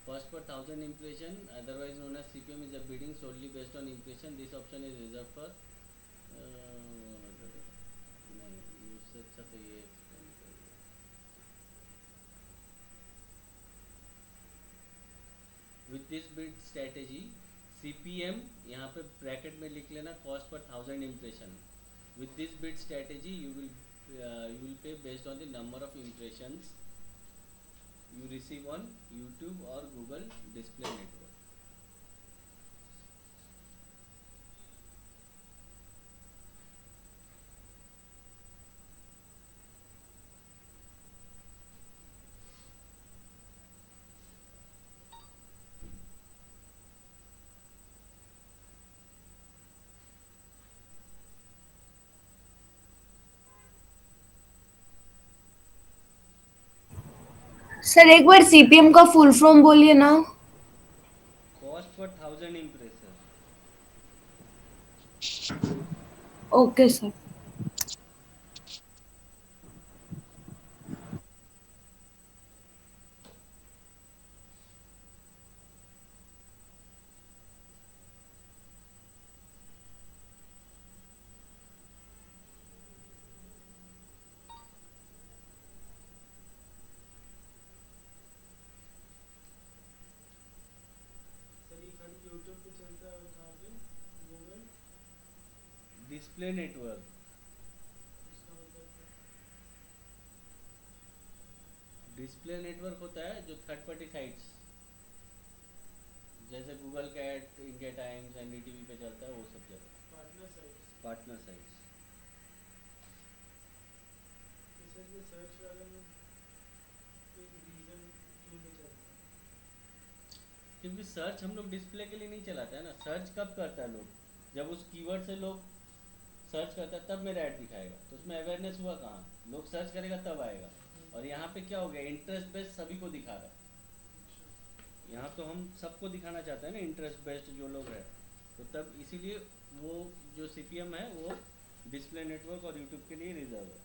Cost per 1,000 impression, otherwise known as CPM, is a bidding solely based on impression. This option is reserved for नहीं, उससे अच्छा तो ये explain कर दिया। With this bid strategy, CPM यहाँ पे ब्रैकेट में लिख लेना, cost per 1,000 impression. With this bid strategy, you will pay based on the number of impressions you receive on YouTube or Google Display Network. Sir एक बार CPM का full form बोलिए ना। Cost per 1,000 impression. Okay sir. Sir ये खाली YouTube पे चलता है और कहाँ पे? गूगल? Display Network. इसका मतलब क्या? डिस्प्ले नेटवर्क होता है जो थर्ड पार्टी साइट्स, जैसे गूगल कैट, इंडिया टाइम्स, एनडीटीवी पे चलता है, वो सब जगह पार्टनर साइट्स। Partner sites. तो सर ये सर्च वाले में कोई रीज़न क्यों नहीं चलता? क्योंकि सर्च हम लोग डिस्प्ले के लिए नहीं चलाते हैं ना। सर्च कब करता है लोग, जब उस कीवर्ड से लोग सर्च करता है तब मेरा ऐड दिखाएगा, तो उसमें अवेयरनेस हुआ कहाँ, लोग सर्च करेगा तब आएगा। और यहाँ पे क्या हो गया, इंटरेस्ट बेस्ड सभी को दिखा रहा है। यहाँ तो हम सबको दिखाना चाहते हैं ना, इंटरेस्ट बेस्ड जो लोग हैं, तो तब इसीलिए वो जो सीपीएम है वो डिस्प्ले नेटवर्क और यूट्यूब के लिए रिजर्व है।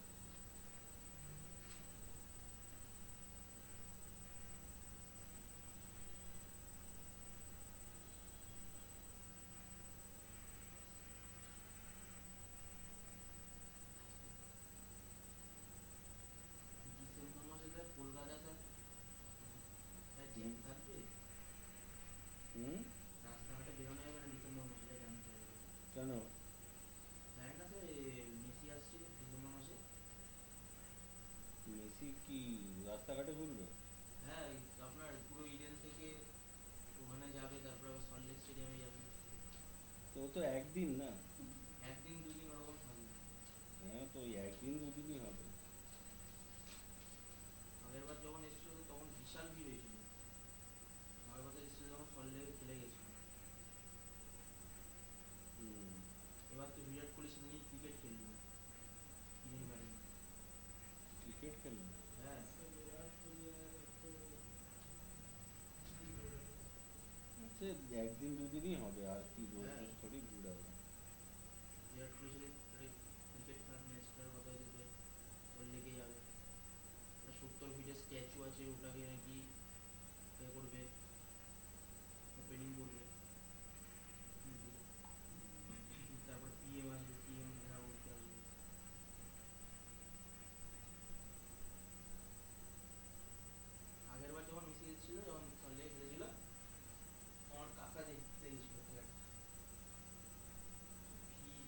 ডিসেম্বর মাসে sir Kolkata sir sir jam থাকবে, রাস্তাঘাটে বেরোনো যাবে না ডিসেম্বর মাসে, তাই জানতে হবে। কেন? জানি না স্যার, মেসি আসছে ডিসেম্বর মাসে। মেসি কি রাস্তাঘাটে ঘুরবে? হ্যাঁ, আপনার পুরো ইডেন থেকে ওখানে যাবে, তারপর আবার সল্টলেক স্টেডিয়ামে যাবে। তো ও তো একদিন না। একদিন দুদিন ওরকম থাকবে। হ্যাঁ, তো ওই একদিন দুদিনই হবে। আগেরবার যখন এসেছিল তখন বিশাল ভিড় হয়েছিল। আগেরবার তো এসেছিল যখন সল্টলেকে খেলে গেছিল। এবার তো বিরাট কোহলির সাথে নিয়ে ক্রিকেট খেলবে, ইডেন গার্ডেনে। ক্রিকেট খেলবে? হ্যাঁ, सर विराट कोहली है तो সে একদিন দুদিনই হবে, আর কি রোজ হ্যাঁ। রোজ থোড়ি ঘুরে হবে। বিরাট কোহলির সাথে ক্রিকেট খেলার ম্যাচ খেলার কথা হয়েছে, সল্টলেকে যাবে। 70 ফিটের স্ট্যাচু আছে, ওটাকে নাকি এ করবে, ওপেনিং করবে। তারপর পিএম আসবে, পিএম দেখা করতে আসবে। আগেরবার যখন মেসি এসেছিল, যখন সল্টলেকে খেলেছিল, আমার কাকা দেখতে গেছিল খেলাটা। ভিড়।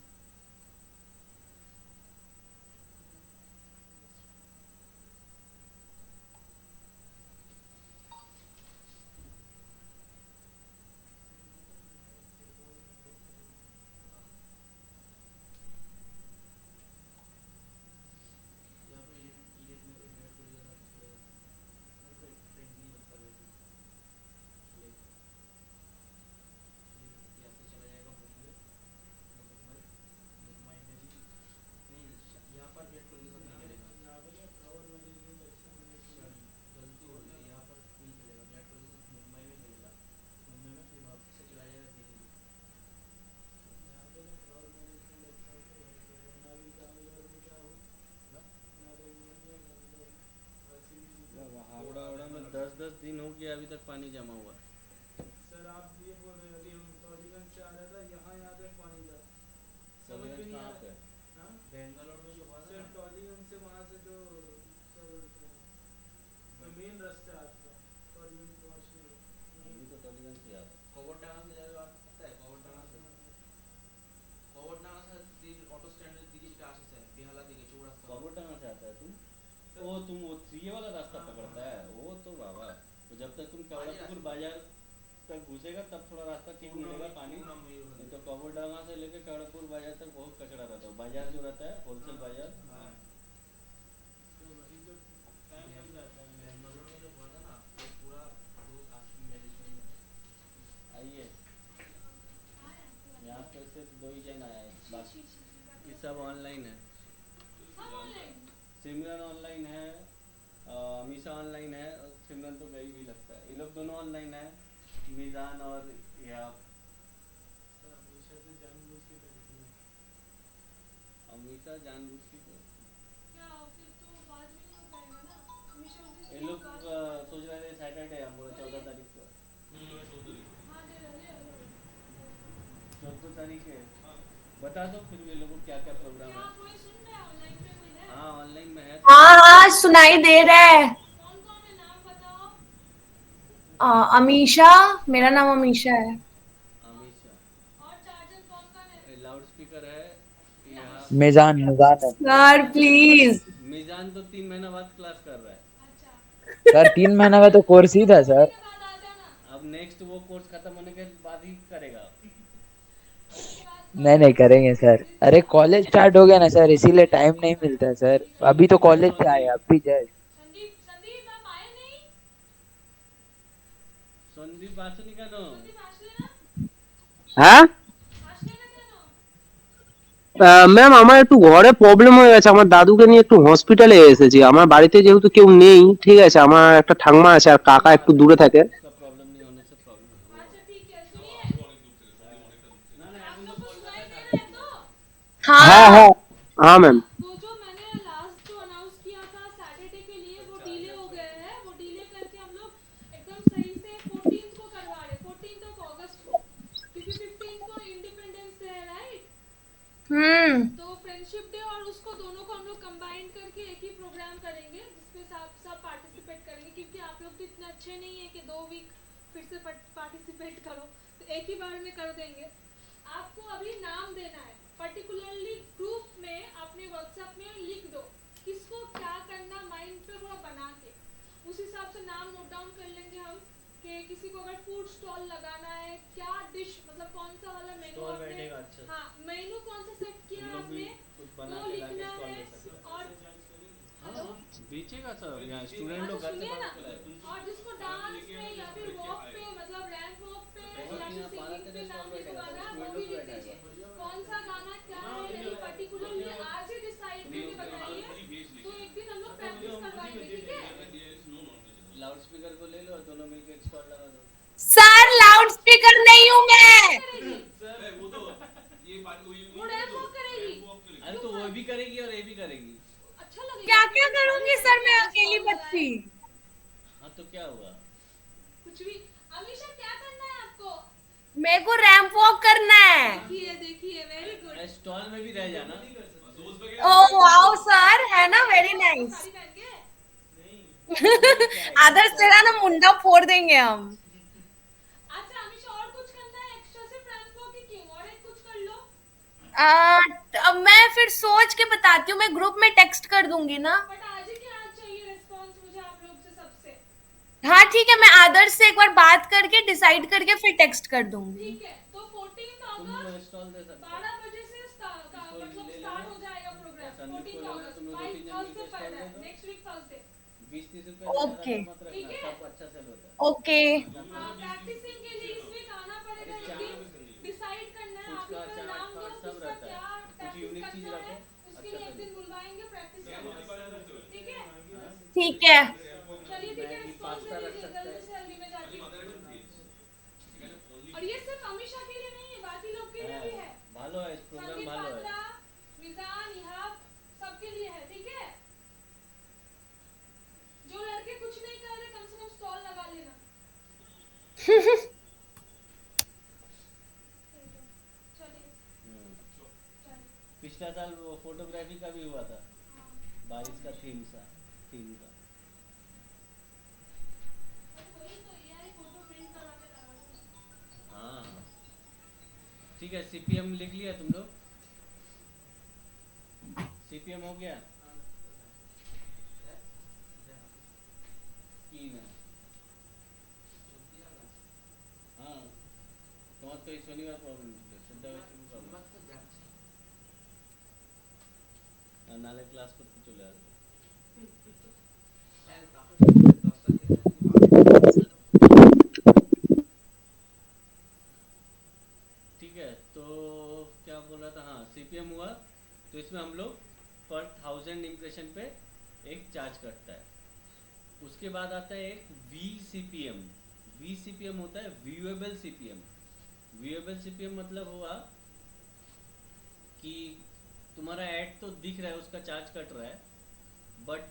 पानी जमा हुआ है। सर आप ये बोल रहे हो कि हम टॉलीगंज से आ रहा था यहाँ तक पानी था, समझ में टॉलीगंज नहीं कहाँ आया। पे? हाँ बेंगलोर में जो हुआ था सर ना, टॉलीगंज से वहाँ से जो मेन रास्ता है आपका टॉलीगंज पहुँचने का, अभी तो टॉलीगंज से आता है। কবরডাঙ্গা से যাবে पता है, কবরডাঙ্গা से দিল অটো স্ট্যান্ডের দিকে যেটা আসে স্যার বেহালা দিকে চৌরাস্তা। कबूटा से आता है तुम? ओ तुम वो 3 वाला रास्ता पकड़ता है वो तो बाबा, तो जब तक तुम कवड़ापुर बाजार तक घुसेगा तब थोड़ा रास्ता ठीक मिलेगा पानी, नहीं तो कबूरडांगा से लेकर कवड़ापुर बाजार तक बहुत कचरा रहता है। बाजार जो रहता है होलसेल बाजार, हाँ। तो वही तो टाइम लग जाता है। बेंगलोर में जो हुआ था ना वो पूरा रोज आपकी मैनेजमेंट आइए यहाँ पे सिर्फ 2 ही जन आया है, बाकी सब ऑनलाइन है। सिमरन ऑनलाइन है, अमीशा ऑनलाइन है, और सिमरन तो गई भी लगता है। ये लोग दोनों ऑनलाइन है, मीज़ान और यहाँ सर हमेशा से जानबूझ के करती है। अमीशा जानबूझ के करती है। क्या फिर तो बाद में नहीं हो पाएगा ना, हमेशा उस दिन ये लोग सोच रहे थे सैटरडे हम बोले 14 तारीख को, हाँ दे रहे हैं 14 तारीख है। बता दो फिर ये लोगों को क्या क्या प्रोग्राम क्या है। कोई सुन रहा है ऑनलाइन पे कोई है? हाँ ऑनलाइन में है। हाँ हाँ सुनाई दे रहा है। कौन कौन है नाम बताओ। अमीशा, मेरा नाम अमीशा है। अमीशा, और चार्जर कौन कौन है? लाउड स्पीकर है यहाँ। मिजान है। Sir please. मीज़ान तो 3 महीना बाद क्लास कर रहा है। अच्छा सर 3 महीना में तो कोर्स ही था सर। के बाद आ जाना। अब नेक्स्ट वो कोर्स खत्म होने के बाद ही करेगा। नहीं करेंगे सर। अरे कॉलेज स्टार्ट हो गया ना सर, इसीलिए टाइम नहीं मिलता सर। अभी तो कॉलेज से आए, अभी जस्ट। संदीप आप आए नहीं? संदीप आसनी का नो संदीप আসলে না? হ্যাঁ আসলে না কেন? ম্যাম আমার একটু ঘরে প্রবলেম হয়ে গেছে, আমার দাদুকে নিয়ে একটু হসপিটালে এসেছি। আমার বাড়িতে যেহেতু কেউ নেই, ঠিক আছে, আমার একটা ঠাম্মা আছে আর কাকা একটু দূরে থাকে। उसका प्रॉब्लम नहीं होने से प्रॉब्लम अच्छा ठीक है सुनिए ना ना आप अभी लोग तो को सुनाई दे रहा है तो? हाँ হ্যাঁ হ্যাঁ হ্যাঁ ম্যাম। तो जो मैंने लास्ट जो अनाउंस किया था सैटरडे के लिए वो डिले हो गया है, वो डिले करके हम लोग एकदम सही से 14th को करवा रहे, 14th ऑफ अगस्त को, क्योंकि 15th को इंडिपेंडेंस डे है राइट। तो फ्रेंडशिप डे और उसको दोनों को हम लोग कंबाइन करके एक ही प्रोग्राम करेंगे जिसपे सब पार्टिसिपेट करेंगे, क्योंकि आप लोग तो इतने अच्छे नहीं है कि 2 वीक फिर से पार्टिसिपेट करो, तो एक ही बार में कर देंगे। आपको अभी नाम देना है, पर्टिकुलरली ग्रुप में अपने व्हाट्सएप में लिख दो किसको क्या करना, माइंड पे वो बना के उस हिसाब से नाम नोट डाउन कर लेंगे हम कि किसी को अगर फूड स्टॉल लगाना है, क्या डिश मतलब कौन सा वाला मेनू स्टॉल आपने, बैठेगा अच्छा। हाँ मेनू कौन सा सेट किया तुम लोग भी आपने कुछ बना वो के लाके लिखना स्टॉल है। दे सकते हो। और हाँ बेचेगा सब यहाँ स्टूडेंट लोग अच्छा घर से सुनिए ना, बना के लाएगा। और जिसको डांस पे या फिर वॉक पे मतलब रैंप वॉक पे या फिर यहाँ 12 सिंगिंग पे तेरह नाम स्टॉल बैठेगा, लिखवाना है, वो स्टूडेंट भी लोग लिख बैठेगा। दीजिए। कौन सा गाना क्या है नहीं पर्टिकुलरली आज ही डिसाइड करके बताइए, तो एक दिन हम लोग प्रैक्टिस करवाएंगे ठीक है। लाउड स्पीकर को ले लो और दोनों मिलकर एक स्टॉल लगा दो। सर लाउड स्पीकर नहीं हूँ मैं। वो रैंप वॉक करेगी, अरे तो वो भी करेगी और ये भी करेगी। अच्छा लगेगा। क्या क्या करूंगी सर मैं अकेली बच्ची। हाँ तो क्या हुआ? कुछ भी। अमीशा क्या करना है आपको? मेरे को रैंप वॉक करना है। देखिए देखिए वेरी गुड। स्टॉल में भी रह जाना। ओ वाओ सर, है ना, वेरी नाइस। साड़ी पहन के आदर्श तेरा ना मुंडा फोड़ देंगे हम। अच्छा अमीशा और कुछ करना है एक्स्ट्रा, सिर्फ रैंप वॉक ही क्यों, और एक कुछ कर लो। अब मैं फिर सोच के बताती हूँ, मैं ग्रुप में टेक्स्ट कर दूंगी ना। बट आज ही के आज चाहिए रिस्पांस मुझे आप लोग से सबसे। हाँ ठीक है, मैं आदर्श से एक बार बात करके डिसाइड करके फिर टेक्स्ट कर दूंगी। ठीक है तो 14th तुम अगस्त स्टॉल दे सकते हो। 12 बजे से मतलब स्टार्ट हो जाएगा programme. 14th August by Thursday पड़ रहा है, नेक्स्ट वीक थर्सडे। 20-30 रुपए ओके। मत रखना, सब अच्छा सेल होता है। ओके प्रैक्टिसिंग के लिए इस वीक आना पड़ेगा, एक दिन डिसाइड करना है आप फुचका, लोग का चाट, नाम दो पाट सब किसका रहता है। क्या कुछ प्रैक्टिस यूनिक चीज करना रखो, है, उसके अच्छा लिए एक चलेगा। दिन बुलवाएंगे प्रैक्टिस करने, ठीक है। ठीक है। चलिए ठीक है, रिस्पांस दे दीजिए जल्दी से जल्दी में जाके। और ये सिर्फ अमीशा के लिए नहीं है, बाकी लोग के लिए भी है। ভালো है प्रोग्राम, संदीप ভালো है। पात्रा, मिजान, इहाब सबके लिए है, ठीक है। जो लड़के कुछ नहीं कर रहे कम से कम स्टॉल लगा लेना। हम्म। पिछला साल वो फोटोग्राफी का भी हुआ था, बारिश का थीम का। हाँ ठीक है, सीपीएम लिख लिया तुम लोग? सीपीएम हो गया? की ना हाँ, তোমার তো এই শনিবার প্রবলেম ছিল, সেটা নালে ক্লাস করতে চলে আসবে। ठीक है, तो क्या बोल रहा था, हाँ सीपीएम हुआ, तो इसमें हम लोग पर 1000 इम्प्रेशन पे एक चार्ज कटता है। उसके बाद आता है एक VCPM। VCPM होता है व्यूएबल सीपीएम। व्यूएबल सीपीएम मतलब हुआ कि तुम्हारा ऐड तो दिख रहा है, उसका चार्ज कट रहा है, बट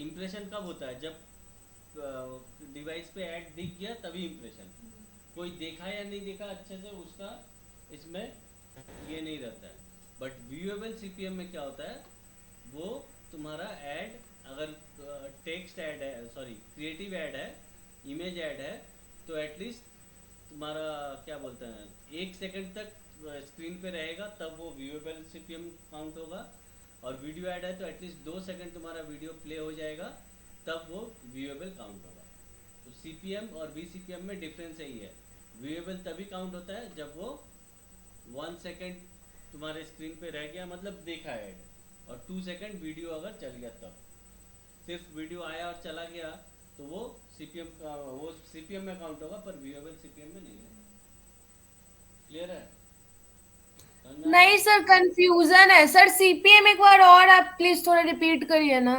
इम्प्रेशन कब होता है? जब डिवाइस पे ऐड दिख गया तभी इम्प्रेशन। कोई देखा या नहीं देखा अच्छे से उसका इसमें ये नहीं रहता है। बट व्यूएबल सीपीएम में क्या होता है, वो तुम्हारा ऐड अगर टेक्स्ट ऐड है, सॉरी क्रिएटिव ऐड है, इमेज ऐड है, तो एटलीस्ट तुम्हारा क्या बोलते हैं 1 सेकंड तक स्क्रीन पे रहेगा, तब वो व्यूएबल सीपीएम काउंट होगा। और वीडियो ऐड है तो एटलीस्ट 2 सेकंड तुम्हारा वीडियो प्ले हो जाएगा, तब वो व्यूएबल काउंट होगा। तो सीपीएम और VCPM में डिफरेंस यही है। व्यूएबल तभी काउंट होता है जब वो 1 सेकंड तुम्हारे स्क्रीन पे रह गया, मतलब देखा ऐड, और 2 सेकंड वीडियो अगर चल गया तब। सिर्फ वीडियो आया और चला गया तो वो सीपीएम में काउंट होगा, पर व्यूएबल सीपीएम में नहीं है। क्लियर है? नहीं सर, कंफ्यूजन है सर। सीपीएम एक बार और आप प्लीज थोड़ा रिपीट करिए ना।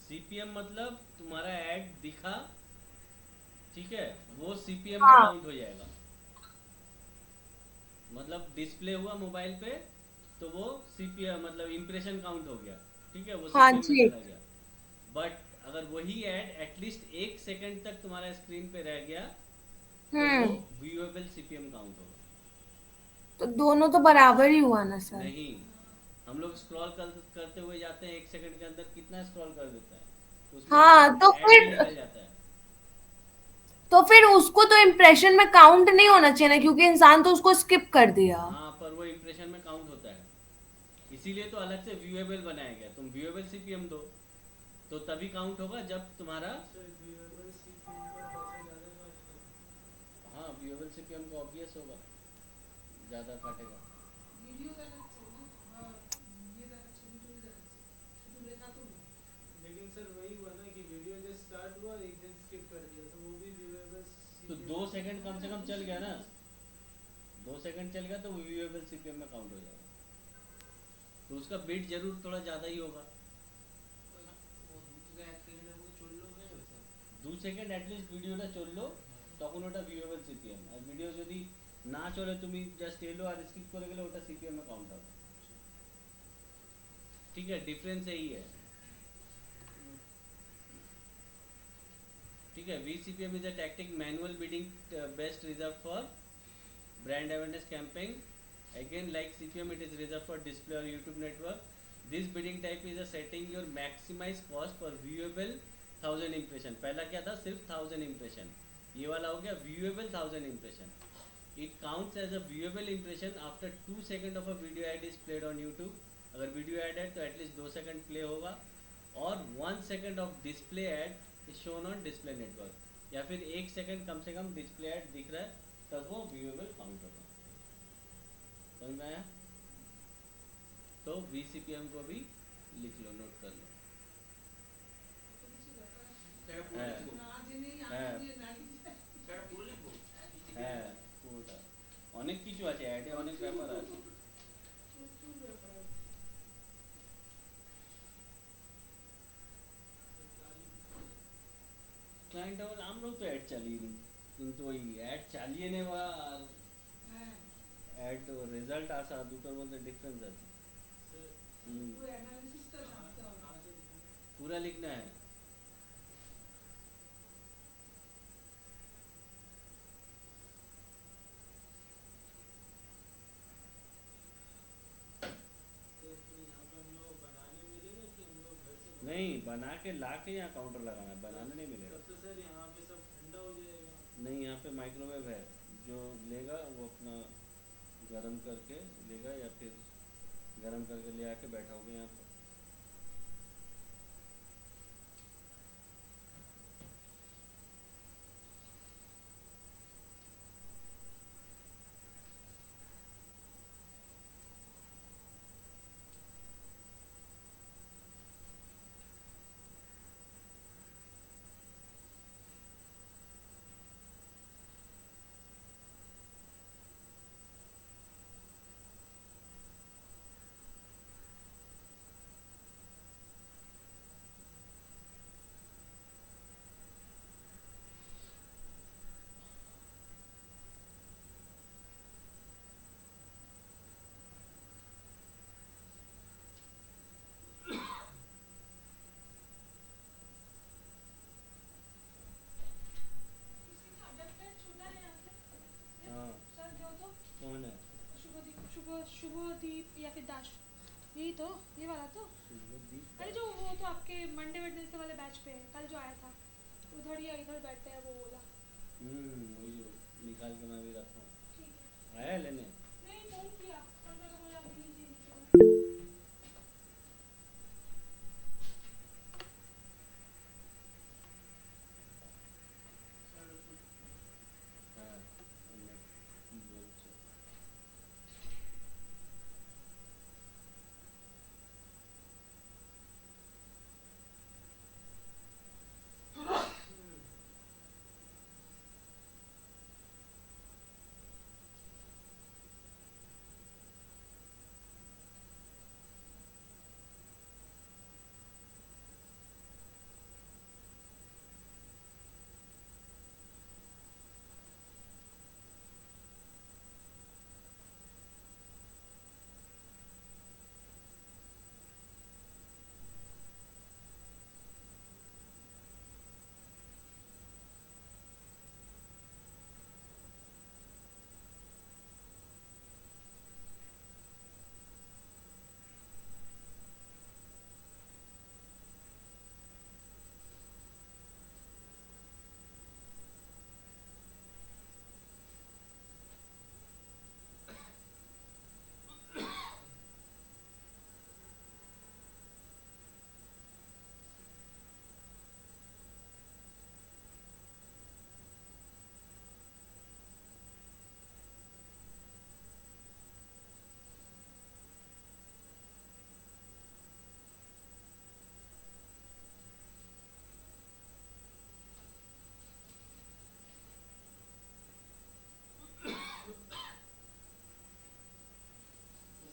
सीपीएम मतलब तुम्हारा ऐड दिखा, ठीक है, वो सीपीएम में हाँ। काउंट हो जाएगा। मतलब डिस्प्ले हुआ मोबाइल पे तो वो सीपीएम मतलब इम्प्रेशन काउंट हो गया, ठीक है, वो हाँ सीपीएम में जी। चला गया। बट अगर वही ऐड एटलीस्ट 1 सेकंड तक तुम्हारा स्क्रीन पे रह गया तो वो व्यूएबल सीपीएम काउंट होगा। तो दोनों तो बराबर ही हुआ ना सर? नहीं, हम लोग स्क्रॉल करते हुए जाते हैं, 1 सेकंड के अंदर कितना स्क्रॉल कर देता है, तो उसमें हाँ, तो ऐड भी फिर निकल जाता है। उसको तो इम्प्रेशन में काउंट नहीं होना चाहिए ना, क्योंकि इंसान तो उसको स्किप कर दिया। हाँ, पर वो इम्प्रेशन में काउंट होता है, इसीलिए तो अलग से व्यूएबल बनाया गया। तुम व्यूएबल सीपीएम दो तो तभी काउंट होगा जब तुम्हारा, हाँ व्यूएबल सीपीएम को ऑब्वियस होगा, ज़्यादा काटेगा। लेकिन सर वही हुआ ना कि वीडियो जस्ट स्टार्ट हुआ और एकदम स्किप कर दिया, तो वो भी व्यूएबल तो 2 सेकंड कम से कम चल गया ना, 2 सेकंड चल गया तो वो व्यूएबल सीपीएम में काउंट हो जाएगा। तो उसका बिट जरूर थोड़ा ज़्यादा ही होगा। 2 সেকেন্ড অ্যাটলিস্ট ভিডিওটা চললো, তখন ওটা ভিউয়েবল সিপিএম। আর ভিডিও যদি না চলে, তুমি জাস্ট এলো আর স্কিপ করে গেলে, ওটা সিপিএম में काउंट होगा। ठीक है, डिफरेंस यही है। ठीक है, VCPM is a tactic manual bidding best reserved for brand awareness campaign. Again, like CPM, it is reserved for display or YouTube network. This bidding type is a setting your maximize cost for viewable 1000 impression। पहला क्या था, सिर्फ 1000 impression, ये वाला हो गया viewable 1000 impression। It counts as a viewable impression after 2 seconds of a video ad is played on YouTube। अगर video add है तो एटलीस्ट 2 सेकंड प्ले होगा, और 1 second of display ad is shown on display network, या फिर 1 second कम से कम display ad दिख रहा है, तब वो व्यूएबल काउंट होगा। समझ में आया? तो VCPM को भी लिख लो, नोट कर लो। অনেক কিছু আছে অ্যাডে, অনেক ব্যাপার আছে। ক্লায়েন্ট আবার আমরাও তো অ্যাড চালিয়ে নিই, কিন্তু ওই অ্যাড চালিয়ে নেওয়া আর অ্যাড রেজাল্ট আসা দুটোর মধ্যে डिफरेंस আছে। पूरा लिखना है। नहीं बना के ला के यहाँ काउंटर लगाना है, बनाने नहीं मिलेगा। तब तो सर यहाँ पे सब ठंडा हो जाएगा। नहीं यहाँ पे माइक्रोवेव है, जो लेगा वो अपना गरम करके लेगा या फिर गरम करके ले आके बैठाओगे यहाँ पे। किसी का अडैप्टर छूटा है यहाँ पे? हाँ सर दो तो कौन है? शुभदीप या फिर दाश, यही तो, ये वाला तो। शुभदीप अरे जो वो तो आपके मंडे वेडनेसडे वाले बैच पे है, कल जो आया था उधर या इधर बैठते हैं वो बोला। वही जो निकाल के मैं भी रखा हूँ। ठीक है। आया लेने? नहीं फोन किया पर मैंने बोला अभी लीजिए नीचे। हाँ बोल चल।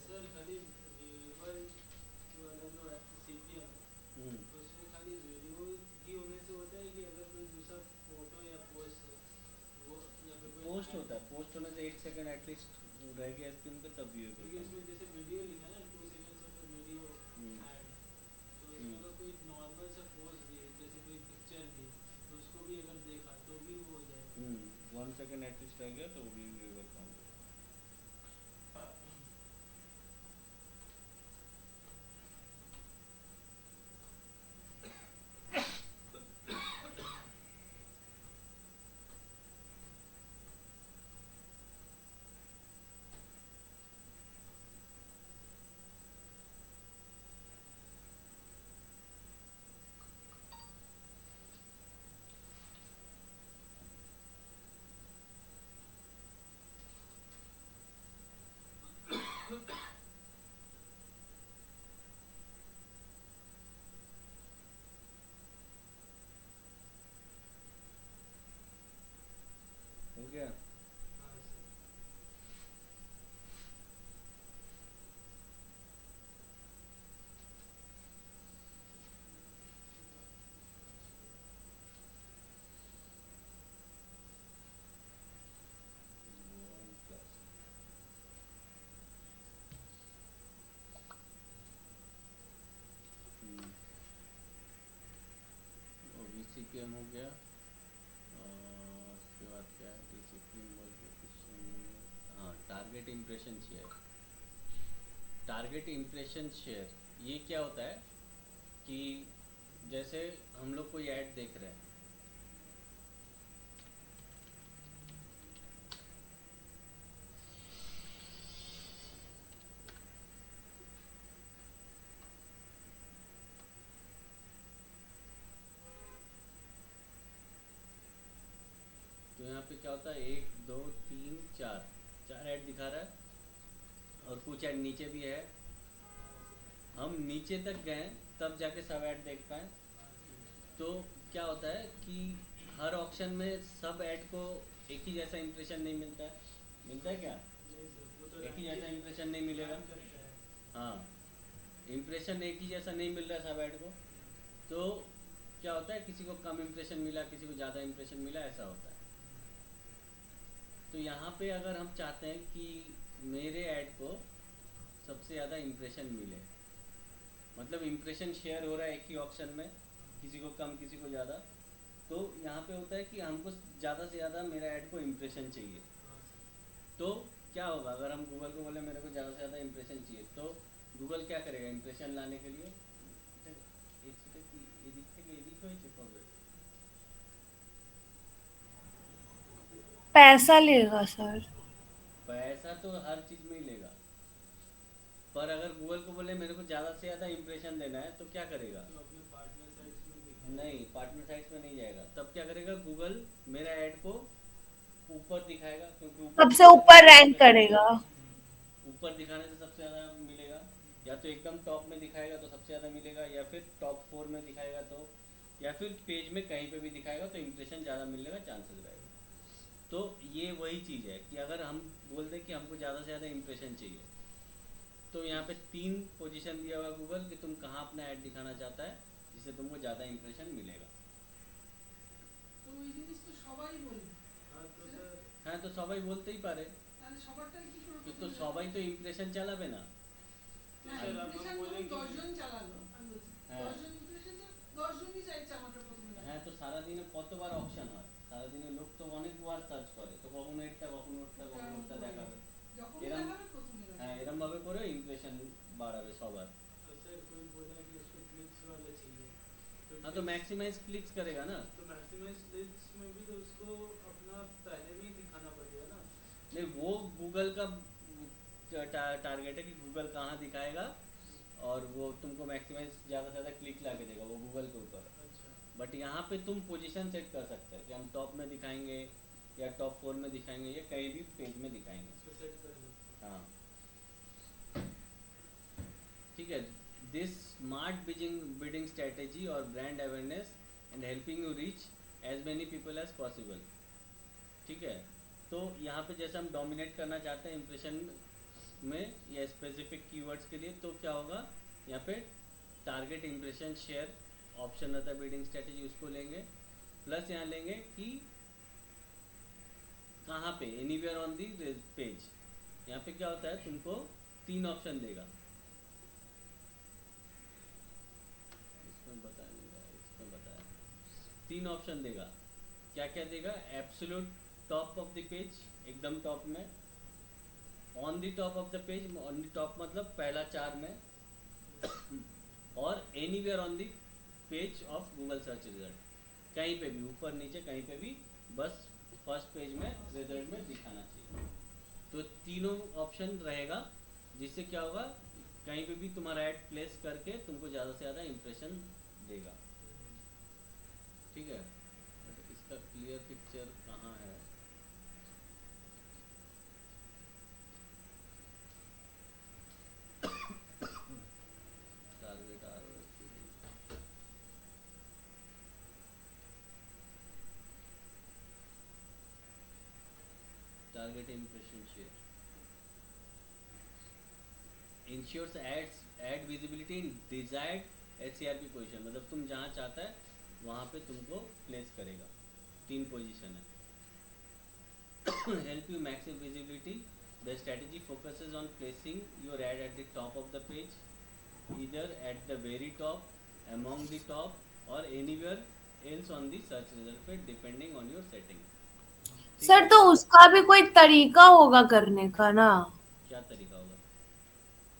सर खाली वेरिएबल वाला जो है सीपीएम, उसमें खाली वीडियो ही होने से होता है कि अगर कोई दूसरा फोटो या पोस्ट वो या फिर कोई पोस्ट होता है, पोस्ट होने से 1 सेकंड एटलीस्ट रह गया स्क्रीन पे तब भी क्योंकि इसमें जैसे वीडियो लिखा है ना 2 सेकंड्स ऑफ वीडियो ऐड, तो इसमें अगर कोई नॉर्मल सा पोस्ट भी जैसे कोई पिक्चर भी तो उसको भी अगर देखा तो भी वो हो जाएगा। 1 सेकंड एटलीस्ट रह गया तो वो भी वेवर काउंट। हो गया? हाँ सर। VCPM हो गया, उसके बाद क्या है डिसिप्लिन हाँ target impression share. Target impression share ये क्या होता है कि जैसे हम लोग कोई ऐड देख रहे हैं, तो यहाँ पे क्या होता है, 1 2 3 4 ऐड दिखा रहा है और कुछ ऐड नीचे भी है। हम नीचे तक गए तब जाके सब ऐड देख पाए। तो क्या होता है कि हर ऑप्शन में सब ऐड को एक ही जैसा इंप्रेशन नहीं मिलता है। मिलता है क्या? एक ही जैसा इंप्रेशन नहीं मिलेगा। हाँ, इंप्रेशन एक ही जैसा नहीं मिल रहा सब ऐड को। तो क्या होता है, किसी को कम इंप्रेशन मिला, किसी को ज़्यादा इंप्रेशन मिला, ऐसा होता है। तो यहाँ पे अगर हम चाहते हैं कि मेरे ऐड को सबसे ज़्यादा इंप्रेशन मिले, मतलब इंप्रेशन शेयर हो रहा है एक ही ऑप्शन में, किसी को कम किसी को ज़्यादा, तो यहाँ पे होता है कि हमको ज़्यादा से ज़्यादा मेरा ऐड को इंप्रेशन चाहिए। तो क्या होगा, अगर हम गूगल को बोले मेरे को ज़्यादा से ज़्यादा इंप्रेशन चाहिए, तो गूगल क्या करेगा इंप्रेशन लाने के लिए? पैसा लेगा सर। पैसा तो हर चीज़ में ही लेगा, पर अगर गूगल को बोले मेरे को ज़्यादा से ज़्यादा इंप्रेशन देना है, तो क्या करेगा? तो अपने पार्टनर साइट्स में दिखाएगा। नहीं, पार्टनर साइट्स में नहीं जाएगा। तब क्या करेगा, गूगल मेरा ऐड को ऊपर दिखाएगा, क्योंकि ऊपर सबसे ऊपर रैंक करेगा। ऊपर दिखाने से सबसे ज़्यादा मिलेगा, या तो एकदम टॉप में दिखाएगा तो सबसे ज़्यादा मिलेगा, या फिर टॉप 4 में दिखाएगा तो, या फिर पेज में कहीं पे भी दिखाएगा तो इंप्रेशन ज़्यादा मिलने का चांसेस रहेगा। तो ये वही चीज़ है कि अगर हम बोल दें कि हमको ज़्यादा से ज़्यादा इंप्रेशन चाहिए, तो यहाँ पे 3 पोजीशन दिया हुआ गूगल कि तुम कहाँ अपना ऐड दिखाना चाहता है जिससे तुमको ज़्यादा इंप्रेशन मिलेगा। তো ওই জিনিস তো সবাই বলে हाँ तो सर হ্যাঁ, তো সবাই বলতেই পারে, তাহলে সবারটাই কি করে কিন্তু সবাই তো ইমপ্রেশন চালাবে না। सर अब हम बोले कि 10 জন চালালো আমি বলছি হ্যাঁ 10 জন ইমপ্রেশন তো 10 জনই চাইছে আমাকে প্রথমে দেখা। হ্যাঁ, তো সারাদিনে কতবার অপশন হয়, সারাদিনে লোক তো অনেকবার সার্চ করে, তো কখনো একটা কখনো ওটা কখনো ওটা দেখাবে, যখন এরম দেখাবে প্রথমে দেখাবে। হ্যাঁ এরম ভাবে করে ইমপ্রেশন বাড়াবে সবার। तो सर कोई बोला कि उसको क्लिक्स वाला चाहिए, हाँ, तो मैक्सिमाइज क्लिक्स करेगा ना। तो मैक्सिमाइज क्लिक्स में भी तो उसको अपना पहले में ही दिखाना पड़ेगा ना। नहीं, वो गूगल का टारगेट है कि गूगल कहाँ दिखाएगा, और वो तुमको मैक्सिमाइज ज़्यादा से ज़्यादा क्लिक ला के देगा, वो गूगल के ऊपर। अच्छा बट यहाँ पे तुम पोजीशन सेट कर सकते हैं कि हम टॉप में दिखाएंगे या टॉप 4 में दिखाएंगे या कहीं भी पेज में दिखाएंगे। तो सेट कर लो। हाँ, ठीक है। दिस स्मार्ट बिडिंग स्ट्रेटेजी और brand awareness and helping you reach as many people as possible. ठीक है, तो यहाँ पे जैसे हम डोमिनेट करना चाहते हैं इंप्रेशन में या स्पेसिफिक कीवर्ड्स के लिए, तो क्या होगा, यहाँ पे टारगेट इंप्रेशन शेयर ऑप्शन रहता है बिडिंग स्ट्रेटेजी, उसको लेंगे, प्लस यहाँ लेंगे कि कहाँ पे, एनीवेयर ऑन दी पेज। यहाँ पे क्या होता है, तुमको 3 ऑप्शन देगा, इसमें बताया 3 ऑप्शन देगा। क्या क्या देगा, absolute top of the page, एकदम टॉप में, on the top of the page, on the top मतलब पहला 4 में, और anywhere on the page of Google search result, कहीं पे भी, ऊपर नीचे कहीं पे भी, बस फर्स्ट पेज में रिजल्ट में दिखाना चाहिए। तो तीनों ऑप्शन रहेगा, जिससे क्या होगा, कहीं पे भी तुम्हारा ऐड प्लेस करके तुमको ज़्यादा से ज़्यादा इंप्रेशन देगा। ठीक है, बट इसका क्लियर पिक्चर कहाँ है? Target target impression share ensures ad visibility in desired HCRP position, मतलब तुम जहाँ चाहता है वहाँ पे तुमको प्लेस करेगा। 3 पोजीशन है। Help you maximum visibility, the strategy focuses on placing your ad at the top of the page, either at the very top, among the top or anywhere else on the search result पे, depending on your setting. Sir तो उसका भी कोई तरीका होगा करने का ना? क्या तरीका होगा?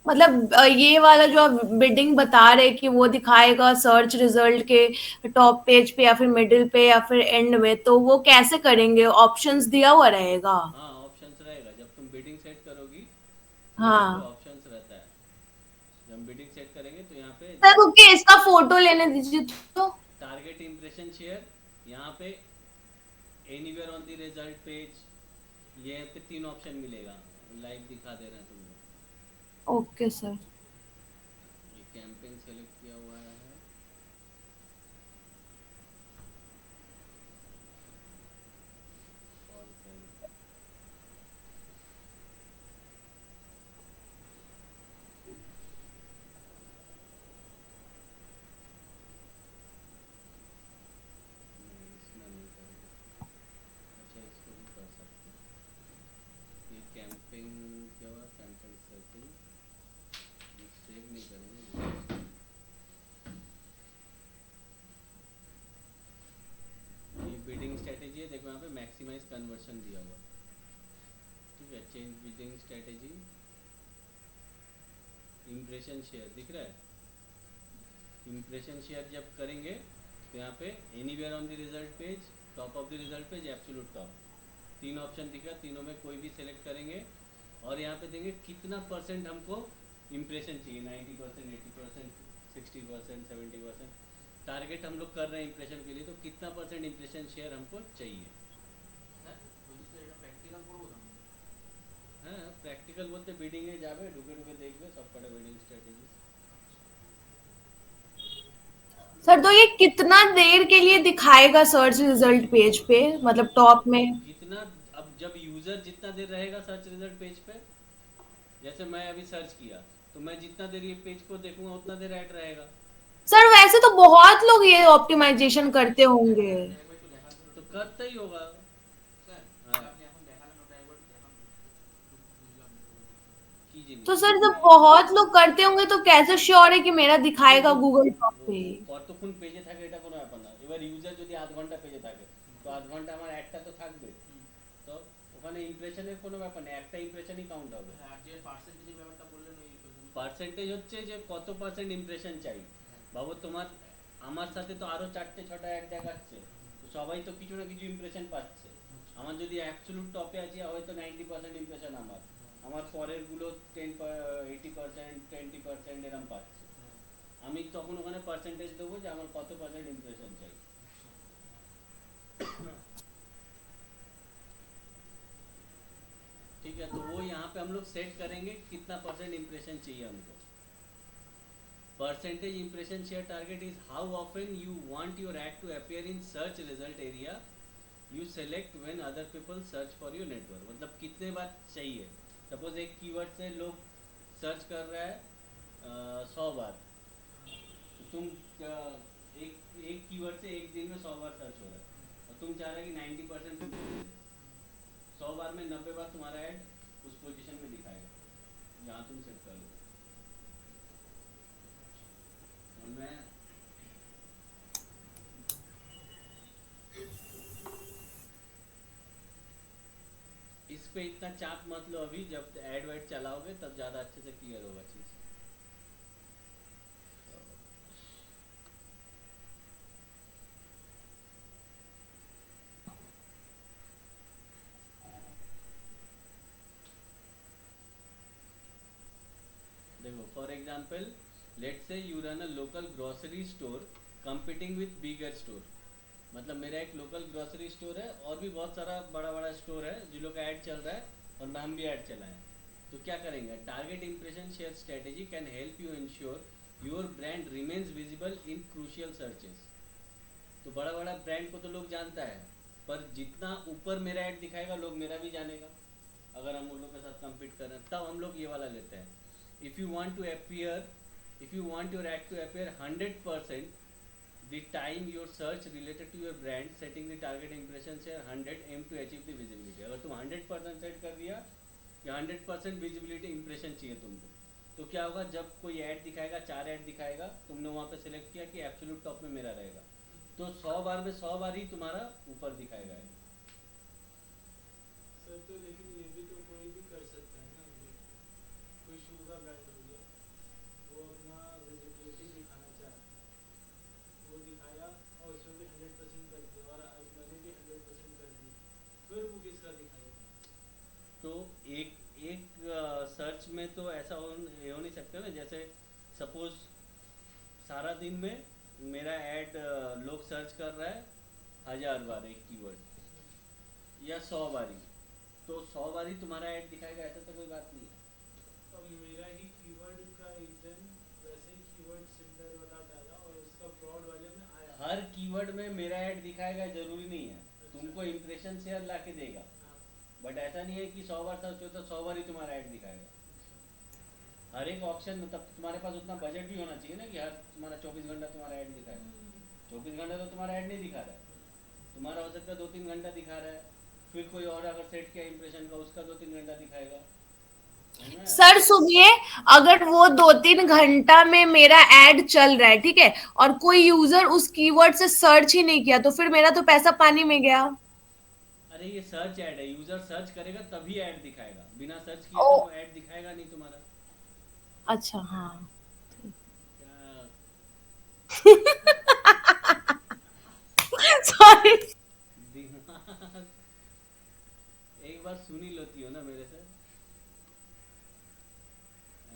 मतलब ये वाला जो आप बिडिंग बता रहे कि वो दिखाएगा सर्च रिजल्ट के टॉप पेज पे या फिर मिडिल पे या फिर एंड में, तो वो कैसे करेंगे? ऑप्शंस दिया हुआ रहेगा? हाँ ऑप्शंस रहेगा, जब तुम बिडिंग सेट करोगी तो यहाँ पे हाँ ऑप्शंस रहता है। जब हम बिडिंग सेट करेंगे तो यहाँ पे सर, ओके, इसका फोटो लेने दीजिए तो। टारगेट इम्प्रेशन शेयर, यहाँ पे anywhere on the result page, ये पे 3 ऑप्शन मिलेगा, लाइव दिखा दे रहे हैं तुमको। Okay sir. ये कैंपेन सेलेक्ट किया हुआ है। All campaign। इसमें नहीं करेंगे। अच्छा इसको भी कर सकते हैं। ये कैंपेन क्या हुआ, कैंपेन सेटिंग, ये सेव नहीं करेंगे। ये बिडिंग स्ट्रेटेजी है, देखो यहाँ पे मैक्सिमाइज कन्वर्शन दिया हुआ, ठीक है। Change bidding strategy, impression share दिख रहा है। इम्प्रेशन शेयर जब करेंगे तो यहाँ पे anywhere on the result page, top of the result page, absolute top, 3 option दिखा, तीनों में कोई भी सिलेक्ट करेंगे और यहाँ पे देंगे कितना परसेंट हमको इम्प्रेशन चाहिए, 90%, 80%, 60%, 70%। टारगेट हम लोग कर रहे हैं इम्प्रेशन के लिए, तो कितना परसेंट इम्प्रेशन शेयर हमको चाहिए। हाँ प्रैक्टिकल बोलते बिडिंग है, जावे ढुके ढुके देखबे सब कटा बिडिंग स्ट्रेटेजी। सर तो ये कितना देर के लिए दिखाएगा सर्च रिजल्ट पेज पे, मतलब टॉप में? जितना, अब जब यूजर जितना देर रहेगा सर्च रिजल्ट पेज पे, जैसे मैं अभी सर्च किया तो मैं जितना देर ये पेज को देखूंगा उतना देर ऐड रहेगा। सर वैसे तो बहुत लोग ये ऑप्टिमाइजेशन करते होंगे। तो करता ही होगा। हाँ कीजिए। तो सर जब बहुत लोग करते होंगे तो कैसे श्योर है कि मेरा दिखाएगा गूगल टॉप पे? কতক্ষণ পেজে থাকে এটা কোনো ব্যাপার না। এবার ইউজার যদি আধ ঘন্টা পেজে থাকে তো আধ ঘন্টা আমার অ্যাডটা তো থাকবে, তো ওখানে ইমপ্রেশনের কোনো ব্যাপার নেই, একটা ইমপ্রেশনই কাউন্ট হবে। আর যে পার্সেন্টেজের ব্যাপারটা বললেন ওই পার্সেন্টেজ হচ্ছে যে কত পার্সেন্ট ইমপ্রেশন চাই। বাবু তোমার আমার সাথে তো আরো 4টে 6টা অ্যাড দেখাচ্ছে, তো সবাই তো কিছু না কিছু ইমপ্রেশন পাচ্ছে। আমার যদি অ্যাবসলিউট টপে আছে হয়তো 90% ইমপ্রেশন আমার পরের গুলো 80%, 20% এরকম পাচ্ছে। আমি তখন ওখানে পার্সেন্টেজ দেবো যে আমার কত পার্সেন্ট ইমপ্রেশন চাই। ठीक है, तो वो यहाँ पे हम लोग सेट करेंगे कितना परसेंट इम्प्रेशन चाहिए हमको। Percentage impression share target is how often you want your ad to appear in search result area you select when other people search for your network. मतलब कितने बार चाहिए। सपोज एक कीवर्ड से लोग सर्च कर रहा है 100 बार, तो तुम एक कीवर्ड से एक दिन में 100 बार सर्च हो रहा है और तुम चाह रहे कि 90% 100 बार में 90 बार तुम्हारा ऐड उस पोजीशन में दिखाएगा जहाँ तुम सेट कर लो। और मैं इस पे इतना चाप मत लो अभी, जब ऐड वैड चलाओगे तब ज़्यादा अच्छे से क्लियर होगा चीज़। देखो फॉर एग्जाम्पल लेट से you run a local grocery store competing with bigger store. मतलब मेरा एक लोकल ग्रोसरी स्टोर है और भी बहुत सारा बड़ा बड़ा स्टोर है जिन लोग का ऐड चल रहा है और हम भी ऐड चलाएं। तो क्या करेंगे, target impression share strategy can help you ensure your brand remains visible in crucial searches. तो बड़ा बड़ा ब्रांड को तो लोग जानता है, पर जितना ऊपर मेरा ऐड दिखाएगा लोग मेरा भी जानेगा। अगर हम उन लोग के साथ कम्पीट कर रहे हैं तब हम लोग ये वाला लेते हैं। If you want your ad to appear 100% the time your search related to your brand, setting the target impression share 100, aim to achieve the visibility। अगर तुम 100% सेट कर दिया कि 100% विजिबिलिटी इंप्रेशन चाहिए तुमको, तो क्या होगा, जब कोई ऐड दिखाएगा, 4 ऐड दिखाएगा, तुमने वहाँ पे सिलेक्ट किया कि एब्सोल्यूट टॉप में मेरा रहेगा, तो 100 बार में 100 बार ही तुम्हारा ऊपर दिखाएगा। सर तो लेकिन ये भी तो कोई भी कर सकता है ना, कोई शू का ब्रांड हो गया दिखाया और उसमें भी 100% कर दिया और आज मैंने भी 100% कर दी, फिर वो किसका दिखाएगा? तो एक एक सर्च में तो ऐसा हो नहीं सकता ना, जैसे सपोज सारा दिन में मेरा ऐड लोग सर्च कर रहा है 1000 बार एक कीवर्ड या 100 बारी, तो 100 बारी तुम्हारा ऐड दिखाएगा, ऐसा तो कोई बात नहीं है। और मेरा ही कीवर्ड का रीजन वैसे ही कीवर्ड सिमिलर वाला डाला और उसका फ्रॉड वाले में आया। हर कीवर्ड में मेरा ऐड दिखाएगा जरूरी नहीं है, तुमको इंप्रेशन शेयर ला के देगा, हाँ, बट ऐसा नहीं है कि 100 बार सर्च हो तो 100 बार ही तुम्हारा ऐड दिखाएगा। हर एक ऑप्शन में तब तुम्हारे पास उतना बजट भी होना चाहिए ना कि हर तुम्हारा 24 घंटा तुम्हारा ऐड दिखाएगा। 24 घंटा तो तुम्हारा ऐड नहीं दिखा रहा है, तुम्हारा हो सकता है 2-3 घंटा दिखा रहा है, फिर कोई और अगर सेट किया इंप्रेशन का उसका 2-3 घंटा दिखाएगा, है ना? सर सुनिए, अगर वो 2-3 घंटा में मेरा एड चल रहा है, ठीक है, और कोई यूजर उस कीवर्ड से सर्च ही नहीं किया, तो फिर मेरा तो पैसा पानी में गया। अरे ये सर्च ऐड है, यूजर सर्च करेगा तभी ऐड दिखाएगा, बिना सर्च किए ओ, तो ऐड दिखाएगा नहीं तुम्हारा। अच्छा हाँ। क्या सॉरी। दिमाग एक बार सुन ही लेती हो ना मेरे से,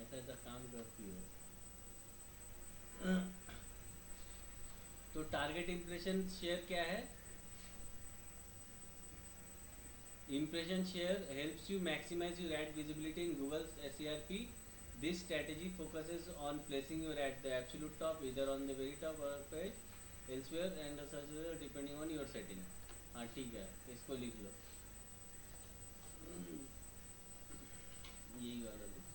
ऐसा ऐसा काम करती हो। तो टारगेट इंप्रेशन शेयर क्या है? Impression share helps you maximize your ad visibility in Google's SERP. This strategy focuses on placing your ad at the absolute top, either on the very top or page, elsewhere, and such depending on your setting. हाँ ठीक है, इसको लिख लो, यही वाला लिखो।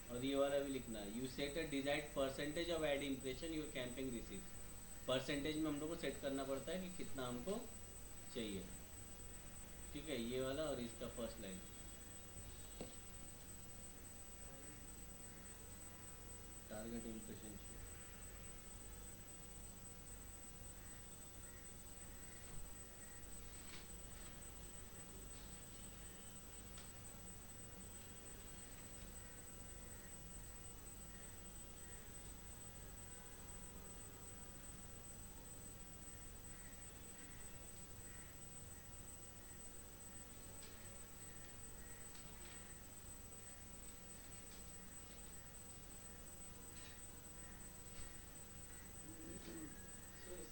और ये वाला भी लिखना है, you set a desired percentage of ad impression your campaign receive. Percentage में हम लोग को सेट करना पड़ता है कि कितना हमको चाहिए, ठीक है, ये वाला और इसका first line. Target impression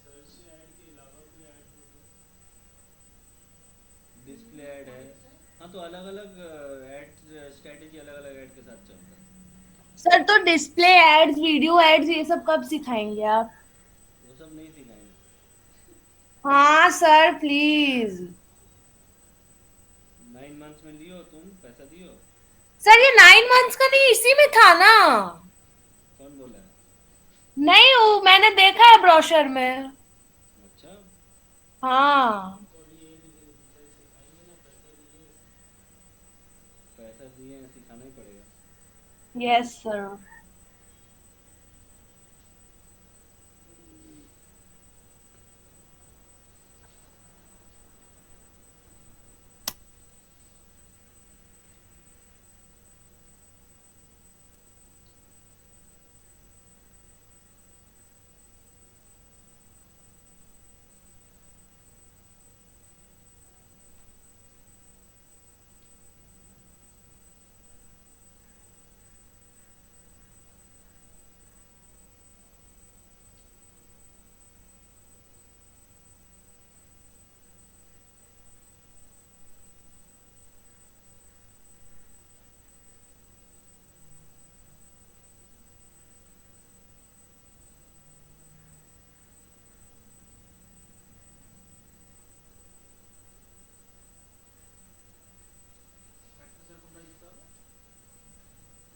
search add के अलावा कोई ऐड हो तो डिस्प्ले ऐड है। हाँ तो अलग अलग ऐड स्ट्रेटेजी अलग अलग ऐड के साथ चलता है। सर तो डिस्प्ले एड्स, वीडियो एड्स, ये सब कब सिखाएंगे आप? वो सब नहीं सिखाएंगे। हाँ सर प्लीज। 9 मंथ्स में लियो, तुम पैसा दियो। सर ये 9 मंथ्स का नहीं, इसी में था ना? कौन बोला है? नहीं, वो मैंने देखा है ब्रोशर में। अच्छा, हाँ। तो अभी ये नहीं सिखाएंगे ना, पैसा दिए हैं, सिखाना ही पड़ेगा। Yes sir.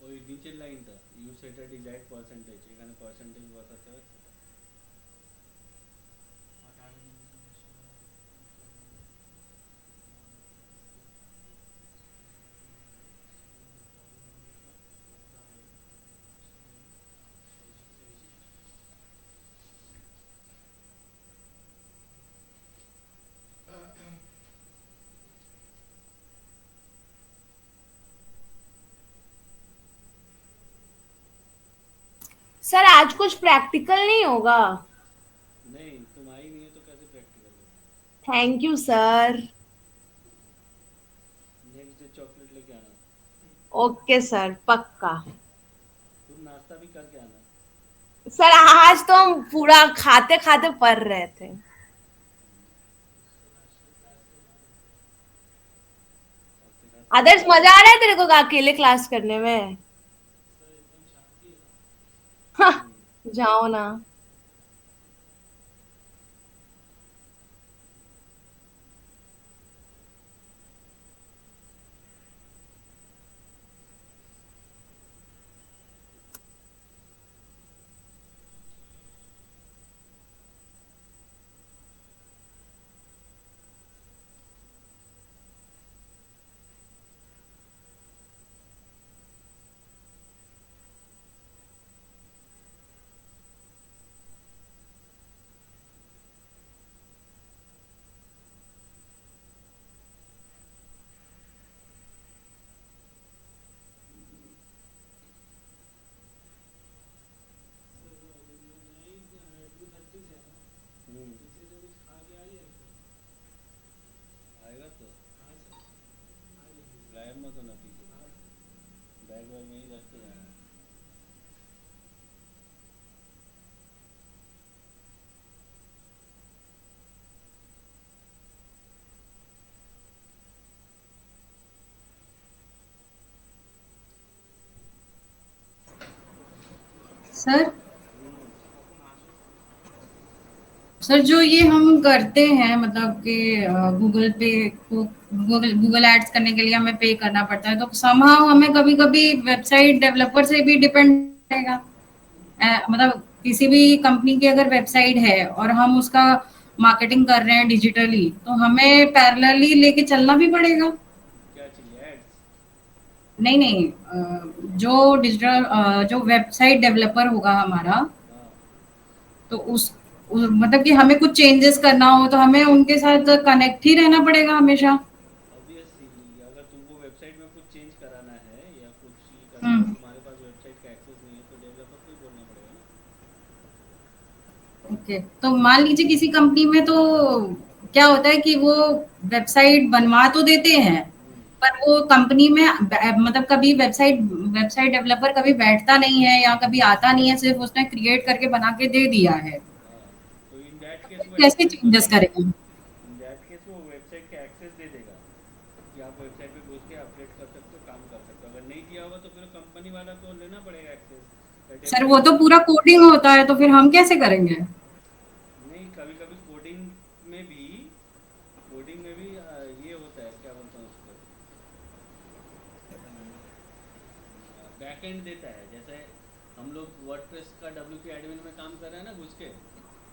ওই নিচের লাইনটা you set a desired percentage, এখানে পার্সেন্টেজ বসাতে হয়। सर आज कुछ प्रैक्टिकल नहीं होगा? नहीं, तुम आई नहीं है तो कैसे प्रैक्टिकल होगा? Thank you sir. Next day chocolate लेके आना। ओके सर, पक्का। तुम नाश्ता भी करके आना। सर आज तो हम पूरा खाते खाते पढ़ रहे थे। आदर्श, मजा आ रहा है तेरे को अकेले क्लास करने में? हाँ, जाओ ना। आएगा तो गायब मत होना पीछे। बैग वैग में ही रख के जाना। सर सर जो ये हम करते हैं मतलब कि गूगल पे को गूगल एड्स करने के लिए हमें पे करना पड़ता है, तो समहाउ हमें कभी कभी वेबसाइट डेवलपर से भी डिपेंड रहेगा। मतलब किसी भी कंपनी की अगर वेबसाइट है और हम उसका मार्केटिंग कर रहे हैं डिजिटली, तो हमें पैरेलली लेके चलना भी पड़ेगा। क्या चाहिए? एड्स? नहीं नहीं, जो डिजिटल जो वेबसाइट डेवलपर होगा हमारा, हाँ। तो मतलब कि हमें कुछ चेंजेस करना हो तो हमें उनके साथ कनेक्ट ही रहना पड़ेगा हमेशा। ऑब्वियसली अगर तुमको वेबसाइट में कुछ चेंज कराना है या कुछ ये करना है और हम्म। तुम्हारे पास वेबसाइट का एक्सेस नहीं है तो डेवलपर को ही बोलना पड़ेगा ना। ओके, तो मान लीजिए किसी कंपनी में तो क्या होता है कि वो वेबसाइट बनवा तो देते हैं, पर वो कंपनी में मतलब कभी वेबसाइट डेवलपर कभी बैठता नहीं है या कभी आता नहीं है, सिर्फ उसने क्रिएट करके बना के दे दिया है। हाँ, तो इन दैट केस तो वो कैसे एक्सेस तो चेंजेस देगा। करेंगे? इन दैट केस वो वेबसाइट का एक्सेस दे देगा कि आप वेबसाइट पे घुस के अपडेट कर सकते हो, काम कर सकते हो। अगर नहीं दिया होगा तो फिर कंपनी वाला को लेना पड़ेगा एक्सेस। सर वो तो पूरा कोडिंग होता है, तो फिर हम कैसे करेंगे? नहीं, कभी कभी कोडिंग में भी ये होता है, क्या बोलते हैं उसको, बैकएंड देता है। जैसे हम लोग वर्डप्रेस का WP एडमिन में काम कर रहे हैं ना घुस के,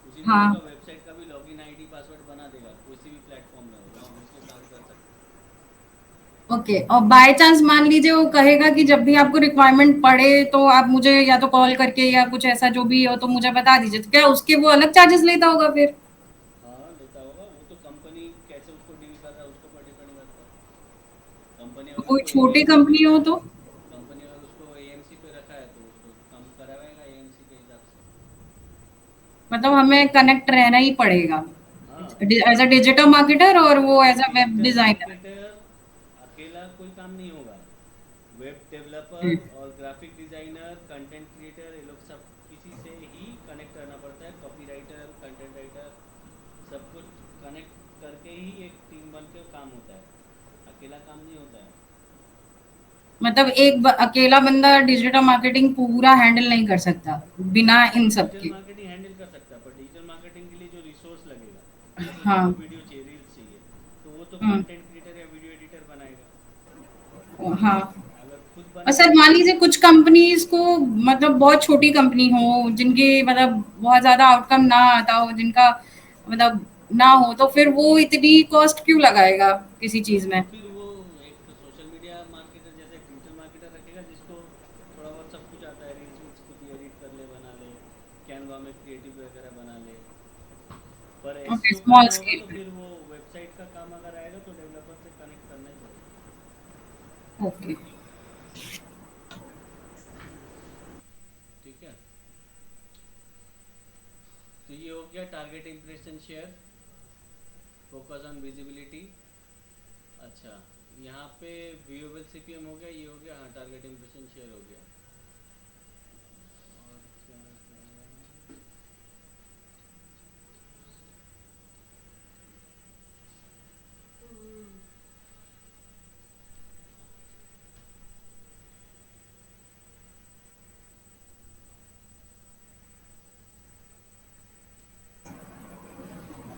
उसी तरह हाँ। का वेबसाइट का भी लॉगिन आईडी पासवर्ड बना देगा किसी भी प्लेटफॉर्म में हो जहाँ हम उसके काम कर सकते हैं। ओके, और बाय चांस मान लीजिए वो कहेगा कि जब भी आपको रिक्वायरमेंट पड़े तो आप मुझे या तो कॉल करके या कुछ ऐसा जो भी हो तो मुझे बता दीजिए, तो क्या उसके वो अलग चार्जेस लेता होगा फिर? हाँ, लेता होगा। वो तो कंपनी कैसे उसको डील कर रहा है उसके ऊपर डिपेंड करता है। कंपनी अगर कोई उसको छोटी एएमसी पे कंपनी हो तो? कंपनी अगर उसको एएमसी पे रखा है तो उसको काम कराएगा एएमसी के हिसाब से। मतलब हमें कनेक्ट रहना ही पड़ेगा हाँ, एज अ डिजिटल मार्केटर और वो as a web digital designer. Marketer अकेला कोई काम नहीं होगा। वेब डेवलपर और ग्राफिक डिजाइनर, कंटेंट क्रिएटर, ये लोग सब किसी से ही कनेक्ट करना पड़ता है। कॉपी राइटर, कंटेंट राइटर, सब कुछ कनेक्ट करके ही एक टीम बन के काम होता है। अकेला काम नहीं होता है। मतलब अकेला बंदा डिजिटल मार्केटिंग पूरा हैंडल नहीं कर सकता बिना इन सब डिजिटल के। मार्केटिंग हैंडल कर सकता है, पर डिजिटल मार्केटिंग के लिए जो रिसोर्स लगेगा, जैसे हाँ। तुमको वीडियो चाहिए, रील्स चाहिए, तो वो तो हम्म। कंटेंट क्रिएटर या वीडियो एडिटर बनाएगा। हाँ। अगर खुद और सर बनाएगा मान तो लीजिए कुछ कंपनीज को मतलब बहुत छोटी कंपनी हो जिनकी मतलब बहुत ज्यादा आउटकम ना आता हो, जिनका मतलब ना हो, तो फिर वो इतनी कॉस्ट क्यों लगाएगा किसी चीज तो में? फिर वो एक सोशल मीडिया मार्केटर जैसे डिजिटल मार्केटर रखेगा जिसको थोड़ा बहुत सब कुछ आता है। रील्स वील्स खुद ही एडिट कर ले, बना ले, कैनवा में क्रिएटिव वगैरह बना ले। पर ओके, एसईओ स्मॉल करना होगा स्केल तो पे। फिर वो वेबसाइट का काम अगर आएगा तो डेवलपर से कनेक्ट करना ही पड़ेगा। ओके। ठीक है। Target impression share, focus on visibility. अच्छा, यहाँ पे व्यूएबल सीपीएम हो गया, ये हो गया, हाँ टारगेट इम्प्रेशन शेयर हो गया। और क्या क्या?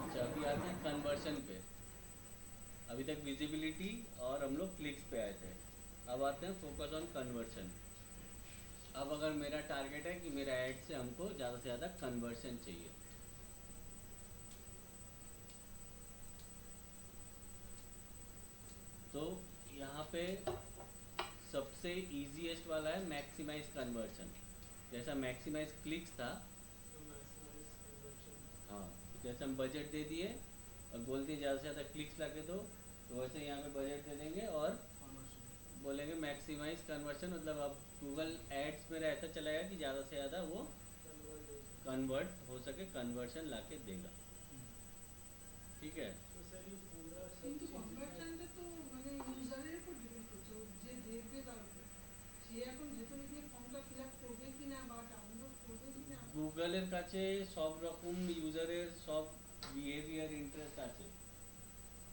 अच्छा, अभी आते हैं कन्वर्शन पे। अभी तक विजिबिलिटी और हम लोग क्लिक्स पे आए थे, अब आते हैं फोकस ऑन कन्वर्शन। अब अगर मेरा टारगेट है कि मेरा ऐड से हमको ज़्यादा से ज़्यादा कन्वर्शन चाहिए, तो यहाँ पे सबसे इजीएस्ट वाला है मैक्सिमाइज कन्वर्शन। जैसा मैक्सिमाइज क्लिक्स था, हाँ, जैसे हम बजट दे दिए और बोल दिए ज़्यादा से ज़्यादा क्लिक्स ला के दो, तो वैसे यहाँ पे बजट दे देंगे और बोलेंगे मैक्सिमाइज कन्वर्शन। मतलब अब गूगल एड्स मेरा ऐसा चलाएगा कि ज़्यादा से ज़्यादा वो कन्वर्ट हो सके, कन्वर्शन ला के देगा। ठीक है, কিন্তু কনভার্সনটা তো মানে ইউজারের উপর ডিপেন্ড করছে, ও যে দেখবে তার উপর, সে এখন ভেতরে গিয়ে ফর্মটা ফিল আপ করবে কিনা বা ডাউনলোড করবে কিনা। গুগলের কাছে সব রকম ইউজারের সব বিহেভিয়ার ইন্টারেস্ট আছে।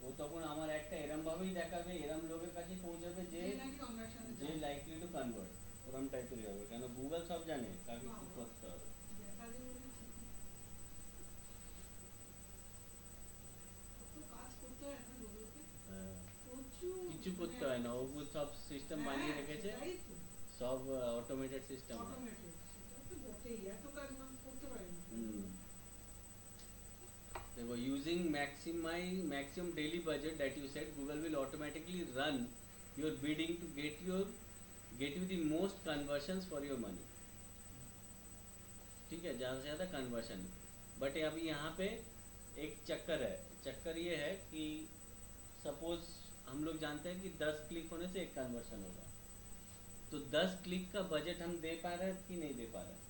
ও তখন আমার একটা এরম ভাবেই দেখাবে, এরম লোকের কাছে পৌঁছাবে যে নাকি কনভার্সন যে লাইকলি টু কনভার্ট, ওরম টাইপের হবে। কেন গুগল সব জানে কাকে কি করতে হবে। দেখা যায় বলে কত কাজ করতে হয় না গুগলকে, হ্যাঁ, প্রচুর কিছু করতে হয় না, ওগুলো সব সিস্টেম বানিয়ে রেখেছে, তাই তো সব অটোমেটেড সিস্টেম। অটোমেটেড, সেটা তো বটেই, এত কাজ মানুষ করতে পারে না। देखो, using maximum daily budget that you said, Google will automatically run your bidding to get you the most conversions for your money। ठीक है, ज़्यादा से ज़्यादा कन्वर्शन। बट अभी यहाँ पे एक चक्कर है, चक्कर ये है कि सपोज हम लोग जानते हैं कि 10 क्लिक होने से एक कन्वर्शन होगा, तो 10 क्लिक का बजट हम दे पा रहे हैं कि नहीं दे पा रहे हैं।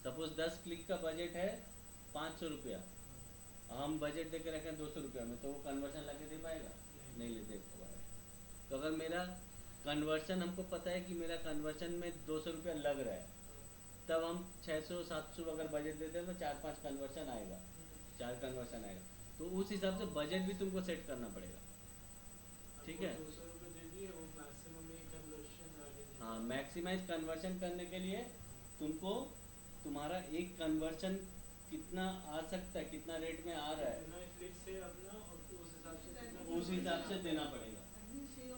सपोज 10 क्लिक का बजट है 500 रुपया, हम बजट दे के रखें 200 रुपया में, तो वो कन्वर्शन ला के दे पाएगा, नहीं ले दे पाएगा। तो अगर मेरा कन्वर्शन, हमको पता है कि मेरा कन्वर्शन में 200 रुपया लग रहा है, तब हम 600-700 अगर बजट देते हैं तो 4-5 कन्वर्शन आएगा, 4 कन्वर्शन आएगा। तो उस हिसाब से बजट भी तुमको सेट करना पड़ेगा। ठीक है, 200 रुपये दे दिए, वो मैक्सिमम एक कन्वर्शन आगे दे। हाँ, मैक्सिमाइज कन्वर्शन करने के लिए तुमको तुम्हारा एक कन्वर्शन कितना आ सकता है, कितना रेट में आ रहा है, कितना क्लिक से अपना, और फिर उस हिसाब से कितना उस हिसाब से देना पड़ेगा। একদিন সেই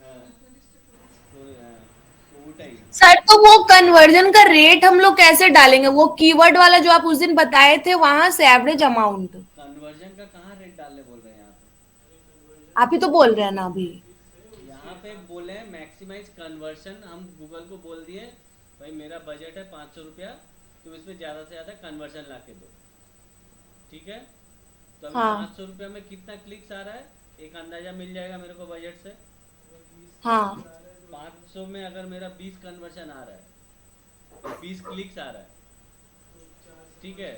हाँ, ম্যাথমেটিক্সটা করেছি। तो वो टाइम। सर तो वो कन्वर्जन का रेट हम लोग कैसे डालेंगे? वो कीवर्ड वाला जो आप उस दिन बताए थे वहां से एवरेज अमाउंट, कन्वर्जन का कहाँ रेट डालने बोल रहे हैं यहाँ पे? आप ही तो बोल रहे हैं ना अभी। यहाँ पे बोले हैं मैक्सिमाइज कन्वर्शन। हम गूगल को बोल दिए भाई मेरा बजट है 500 रुपया, तुम इसमें ज़्यादा से ज़्यादा कन्वर्शन ला के दो। ठीक है, तो अभी हाँ। 500 रुपया में कितना क्लिक्स आ रहा है, एक अंदाजा मिल जाएगा मेरे को बजट से। हाँ 500 में अगर मेरा 20 कन्वर्शन आ रहा है तो 20 क्लिक्स आ रहा है। ठीक है,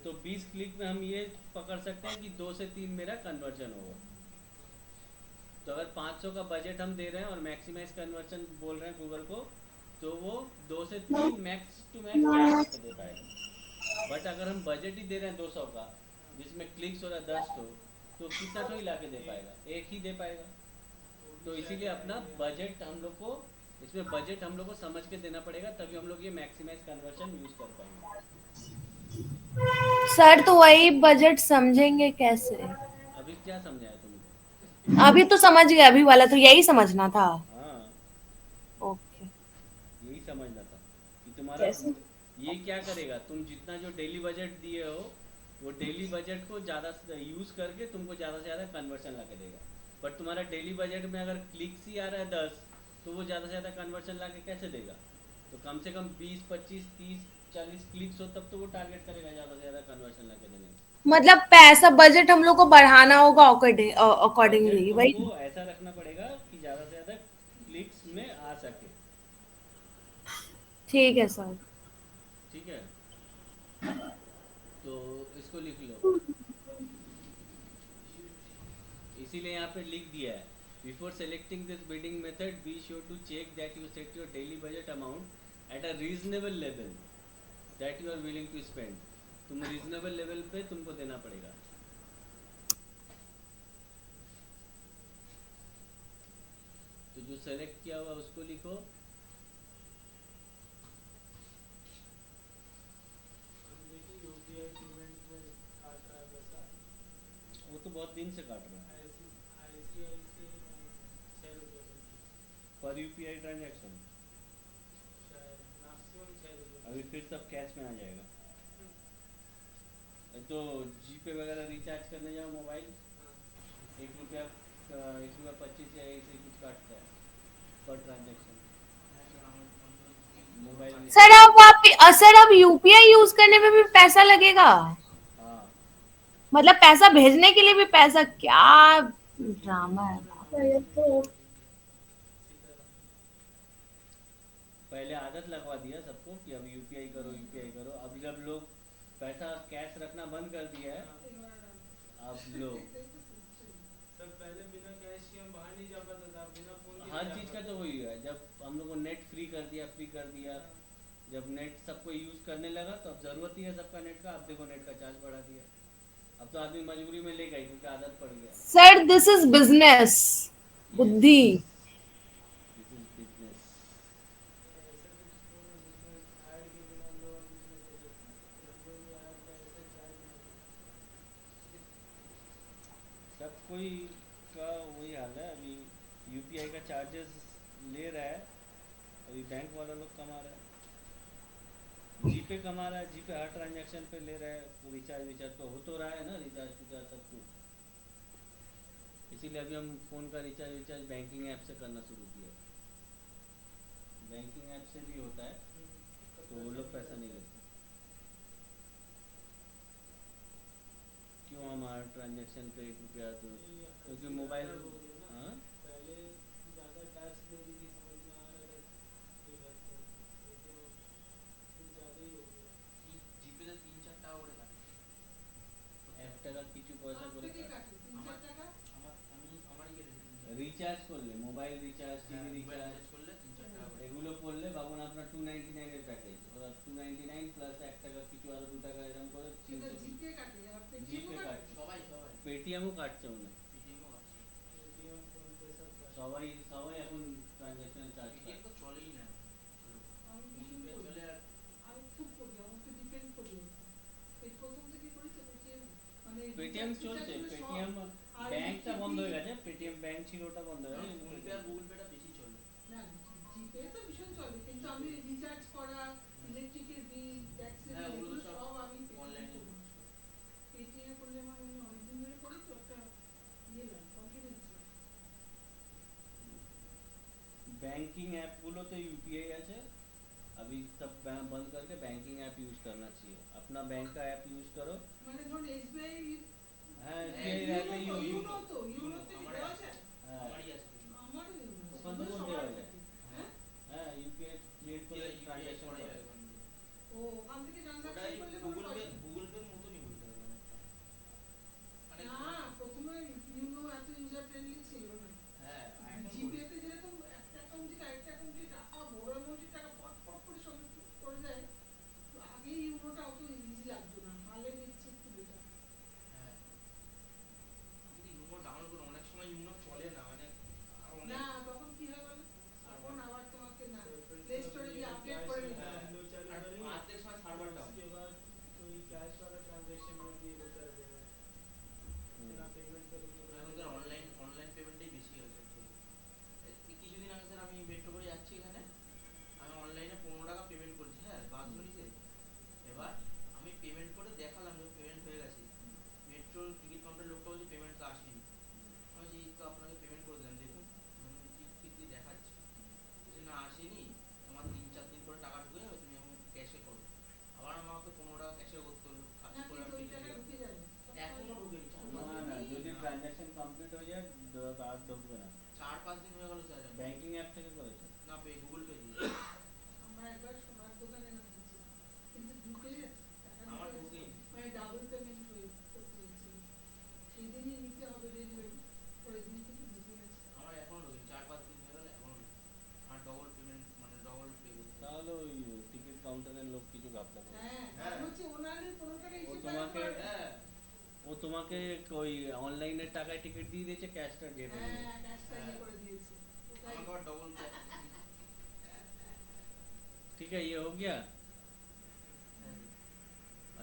तो 20 क्लिक में हम ये पकड़ सकते हैं कि 2 से 3 मेरा कन्वर्जन होगा। तो अगर 500 का बजट हम दे रहे हैं और मैक्सिमाइज कन्वर्जन बोल रहे हैं गूगल को, तो वो 2 से 3 मैक्स टू मैक्स दे पाएगा। बट अगर हम बजट ही दे रहे हैं 200 का, जिसमें क्लिक्स हो रहा है 10 तो कितना तो ही ला के दे पाएगा, एक ही दे पाएगा। तो इसीलिए अपना बजट हम लोग को, इसमें बजट हम लोग को समझ के देना पड़ेगा, तभी हम लोग ये मैक्सिमाइज कन्वर्जन यूज कर पाएंगे। सर तो वही बजट समझेंगे कैसे? अभी क्या समझाया तुमको? अभी तो समझ गए, अभी वाला तो यही समझना था। हाँ, ओके, यही समझना था कि तुम्हारा कैसे? ये क्या करेगा, तुम जितना जो डेली बजट दिए हो वो डेली बजट को ज़्यादा यूज़ करके तुमको ज़्यादा से ज़्यादा कन्वर्शन ला के देगा। बट तुम्हारा डेली बजट में अगर क्लिक्स ही आ रहा है 10, तो वो ज़्यादा से ज़्यादा कन्वर्शन ला के कैसे देगा? तो कम से कम 20, 25, 30, 40 क्लिक्स हो तब तो वो टारगेट करेगा ज़्यादा से ज़्यादा कन्वर्शन ला के देने में। मतलब पैसा बजट हम लोग को बढ़ाना होगा अकॉर्डिंगली, वही। तुमको ऐसा रखना पड़ेगा कि ज़्यादा से ज़्यादा क्लिक्स में आ सके। ठीक है सर। ठीक है, तो इसको इसीलिए यहाँ पे लिख दिया है, before selecting this bidding method be sure to check that you set your daily budget amount at a reasonable level that you are willing to spend. तुम रीजनेबल लेवल पे तुमको देना पड़ेगा। तो जो सेलेक्ट किया हुआ उसको लिखो। यूपीआई पेमेंट में काट रहा है पैसा, वो तो बहुत दिन से काट रहा है आईसीआईसी 6 रुपये पर यूपीआई ट्रांजैक्शन। शायद मैक्सिमम 6 रुपये। अभी फिर सब कैश में आ जाएगा। तो जीपे वगैरह रिचार्ज करने जाओ मोबाइल, हाँ 1 रुपया 1 रुपया 25 या ऐसे कुछ काटता है पर ट्रांजैक्शन मोबाइल में। सर अब यूपीआई यूज करने में भी पैसा लगेगा? हाँ मतलब पैसा भेजने के लिए भी पैसा? क्या ड्रामा है ये तो। पहले आदत लगवा दिया सबको कि अब यूपीआई करो। अब जब लोग पैसा कैश रखना बंद कर दिया है, अब लोग सर पहले बिना कैश के हम बाहर नहीं जा पाते थे, अब बिना फोन के हर नहीं चीज जा का तो वही है। जब हम लोग को नेट फ्री कर दिया, जब नेट सबको यूज करने लगा तो अब जरूरत ही है सबका नेट का। अब देखो नेट का चार्ज बढ़ा दिया, अब तो आदमी मजबूरी में ले गई क्योंकि आदत पड़ गया। सर दिस इज बिजनेस, बुद्धि। This is business. ऐड के बिना लोग ऐड का ऐसे चार्ज नहीं। सब कोई का वही हाल है। अभी यूपीआई का चार्जेस ले रहा है, अभी बैंक वाला लोग कमा रहा है, जीपे कमा रहा है, जीपे हर ट्रांजैक्शन पे ले रहा है। रिचार्ज तो हो तो रहा है ना, रिचार्ज सब कुछ। इसीलिए अभी हम फ़ोन का रिचार्ज बैंकिंग ऐप से करना शुरू किया। बैंकिंग ऐप से भी होता है तो वो लोग पैसा नहीं लेते। क्यों हमारा ट्रांजैक्शन पे 1 रुपया तो क्योंकि मोबाइल। हाँ पहले ज़्यादा टैक्स ले रही थी, समझ में आ रहा था ये बात तो, लेकिन कुछ ज़्यादा ही हो गया। জিপেতে 3-4 টাকা করে কাটে। 1 টাকা কিছু পয়সা করে আমারই কেটে রিচার্জ করলে, mobile recharge, TV mobile recharge recharge করলে 3-4 টাকা করে। এগুলো করলে ভাবুন আপনার 299 এর প্যাকেজ, ওরা 299 প্লাস 1 টাকা কিছু আরো 2 টাকা এরকম করে 300 জিপে কাটছে। সবাই পেটিএমও কাটছে মনে হয়। পেটিএমও আছে। पेटीएम फोन पे सब का সবাই এখন ট্রানজ্যাকশন চার্জ পেটিএম করে। তো চলেই না ফোন পে চলে আর পেটিএম চলছে, পেটিএম ব্যাংকটা বন্ধ হয়ে গেছে, পেটিএম ব্যাংক ছিল ওটা বন্ধ হয়ে গেছে। ফোন পে আর গুগল পেটা বেশি চলে। হ্যাঁ ওগুলো তো সব অনলাইনে। बैंकिंग ऐप गुलो तो यूपीआई আছে, अभी सब बंद करके बैंकिंग ऐप यूज करना चाहिए। अपना बैंक का ऐप यूज करो। हाँ एसबीआई ऐप पे यूज আমারই আছে। ওখান থেকে করতে পারবে। হ্যাঁ ইউপিআই ক্রিয়েট করে ট্রানজ্যাকশন করা করে। যায় ওটাই গুগল পের মতনই বলতে হবে মানে হ্যাঁ ইউনো ডাউনলোড করে অনেক সময় ইউনো চলে না, মানে আর অনেক আর্ধেক সময় সার্ভার ডাউন। उसके बाद कोई कैश वाला ट्रांजैक्शन में भी होता है बिना पेमेंट करेंगे এখনকার অনলাইন পেমেন্টই বেশি আছে। কিছুদিন আগে স্যার আমি মেট্রো করে যাচ্ছি, এখানে আমি অনলাইনে 15 টাকা পেমেন্ট করেছি, হ্যাঁ বাসগুলিতে। এবার আমি পেমেন্ট করে দেখালাম যে পেমেন্ট হয়ে গেছে, মেট্রোর টিকিট কাউন্টার লোকটা বলছে পেমেন্ট তো আসেনি। আমি বলছি তো আপনাকে পেমেন্ট করে দিলাম, দেখুন ঠিক দেখাচ্ছে যে না আসেনি, তোমার 3-4 দিন পরে টাকা ঢুকে যাবে, তুমি এখন ক্যাশে করো। আবার আমাকে 15 টাকা ক্যাশে করতে হলো, কাজ করে আমি এখনো ঢুকেনি। না না যদি ট্রানজ্যাকশন কমপ্লিট হয়ে যায় আর ঢুকবে না। 4-5 দিন হয়ে গেল স্যার। ব্যাংকিং অ্যাপ থেকে করেছে না গুগল পে দিয়ে আমার ঢুকেই সেদিনই নিতে হবে ডেলিভারি, পরের দিন থেকে বুঝে গেছে। আমার এখনো ঢোকেনি, 4-5 দিন হয়ে গেল এখনো ঢোকেনি। আর ডবল পেমেন্ট মানে ডবল পে করতে হবে। তাহলে ওই টিকিট কাউন্টারের লোক কিছু ঘাপলা করে। হ্যাঁ, কারণ হচ্ছে ওনাদের কোনো টাকা ও এসে তোমাকে হ্যাঁ ও তোমাকে ওই অনলাইনের টাকায় টিকিট দিয়ে দিয়েছে, ক্যাশটা ঘেটে হ্যাঁ, নিয়েছে। ক্যাশটা ইয়ে করে দিয়েছে। ওটাই আমাকে আবার ডবল পে। ठीक है, ये हो गया।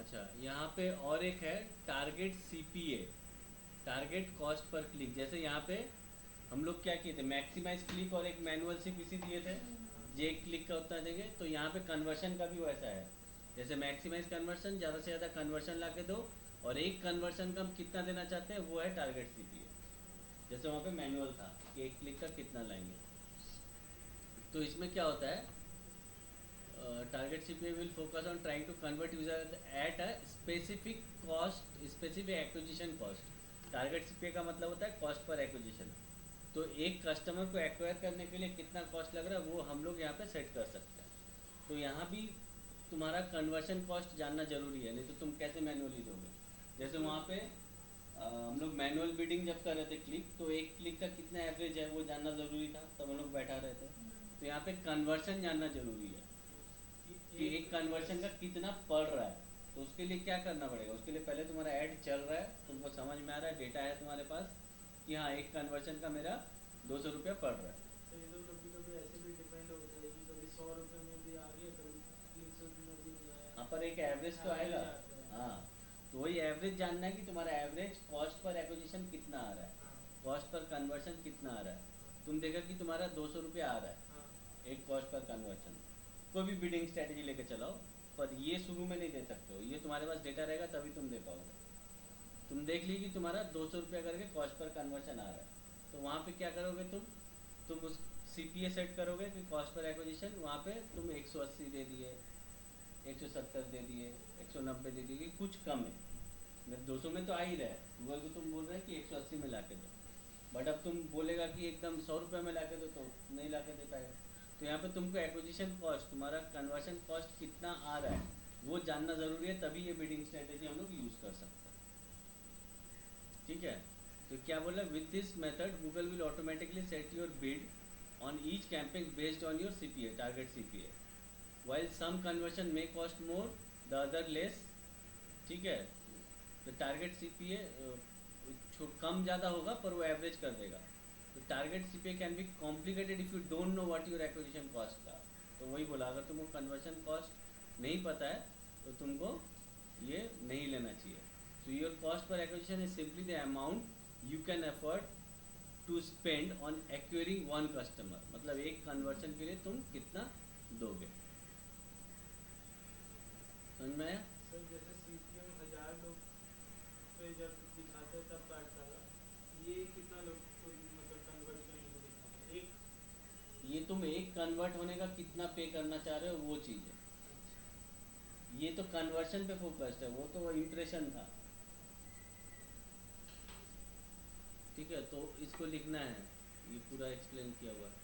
अच्छा, यहाँ पे और एक है target CPA, target cost per click. जैसे यहाँ पे हम लोग क्या किए थे, मैक्सिमाइज क्लिक और एक मैनुअल सीपीसी दिए थे, जे एक क्लिक का उतना देंगे। तो यहाँ पे कन्वर्शन का भी वैसा है, जैसे मैक्सिमाइज कन्वर्शन, ज़्यादा से ज़्यादा कन्वर्शन ला के दो, और एक कन्वर्शन का हम कितना देना चाहते हैं वो है टारगेट सीपीए। जैसे वहाँ पे मैनुअल था कि एक क्लिक का कितना लाएंगे। तो इसमें क्या होता है, target CPA will focus on trying to convert user at a specific cost, specific acquisition cost। target CPA का मतलब होता है cost per acquisition। तो एक कस्टमर को एक्वायर करने के लिए कितना कॉस्ट लग रहा है वो हम लोग यहाँ पे सेट कर सकते हैं। तो यहाँ भी तुम्हारा कन्वर्शन कॉस्ट जानना जरूरी है, नहीं तो तुम कैसे मैनुअली दोगे। जैसे वहाँ पे हम लोग मैनुअल बिडिंग जब कर रहे थे क्लिक, तो एक क्लिक का कितना एवरेज है वो जानना ज़रूरी था, तब हम लोग बैठा रहे थे। तो यहाँ पे कन्वर्शन जानना जरूरी है कि एक कन्वर्शन का कितना पड़ रहा है। तो उसके लिए क्या करना पड़ेगा, उसके लिए पहले तुम्हारा ऐड चल रहा है, तुमको समझ में आ रहा है, डेटा है तुम्हारे पास कि हाँ एक कन्वर्शन का मेरा 200 रुपया पड़ रहा है। तो ये तो कभी कभी ऐसे भी डिपेंड होता है कि कभी 100 रुपये में भी आ गया, कभी 300 में भी नहीं आया। यहाँ पर एक एवरेज तो आएगा। हाँ, तो वही एवरेज जानना है कि तुम्हारा एवरेज कॉस्ट पर एक्विजिशन कितना आ रहा है, कॉस्ट पर कन्वर्शन कितना आ रहा है। तुम देखा कि तुम्हारा 200 रुपया आ रहा है एक कॉस्ट पर कन्वर्शन। कोई भी बिडिंग स्ट्रेटेजी लेके चलाओ, पर ये शुरू में नहीं दे सकते हो, ये तुम्हारे पास डेटा रहेगा तभी तुम दे पाओगे। तुम देख ली कि तुम्हारा 200 रुपया करके कॉस्ट पर कन्वर्शन आ रहा है, तो वहाँ पे क्या करोगे तुम उस CPA सेट करोगे कि कॉस्ट पर एक्विजिशन, वहाँ पे तुम 180 दे दिए, 170 दे दिए, 190 दे दिए, कुछ कम है। मैं 200 में तो आ ही रहा है, गूगल को तुम बोल रहे हैं कि 180 में ला के दो, बट अब तुम बोलेगा कि एकदम 100 रुपये में ला के दो तो नहीं ला के दे पाएगा। तो यहाँ पे तुमको एक्विजिशन कॉस्ट, तुम्हारा कन्वर्शन कॉस्ट कितना आ रहा है वो जानना ज़रूरी है, तभी ये बिडिंग स्ट्रेटेजी हम लोग यूज़ कर सकते हैं। ठीक है, तो क्या बोला, with this method Google will automatically set your bid on each campaign based on your CPA, target CPA, while some conversion may cost more, the other less। ठीक है, तो टारगेट CPA कम ज़्यादा होगा पर वो एवरेज कर देगा। तो target CPA can be complicated if you don't know what your acquisition cost का। तो वही बोला, अगर तुमको कन्वर्शन कॉस्ट नहीं पता है तो तुमको ये नहीं लेना चाहिए। तो your cost per acquisition is simply the amount you can afford to spend on acquiring one customer, मतलब एक कन्वर्शन के लिए तुम कितना दोगे। समझ में आया? सर जैसे CPA में 1000 लोग पे जब दिखाते हैं तब काटता था, ये कितना लोग को मतलब कन्वर्ट करने को दिखाता है? एक ये तुम एक कन्वर्ट होने का कितना पे करना चाह रहे हो वो चीज़ है। ये तो कन्वर्शन पे फोकस्ड है, वो तो इम्प्रेशन था। ठीक है, तो इसको लिखना है, ये पूरा एक्सप्लेन किया हुआ है।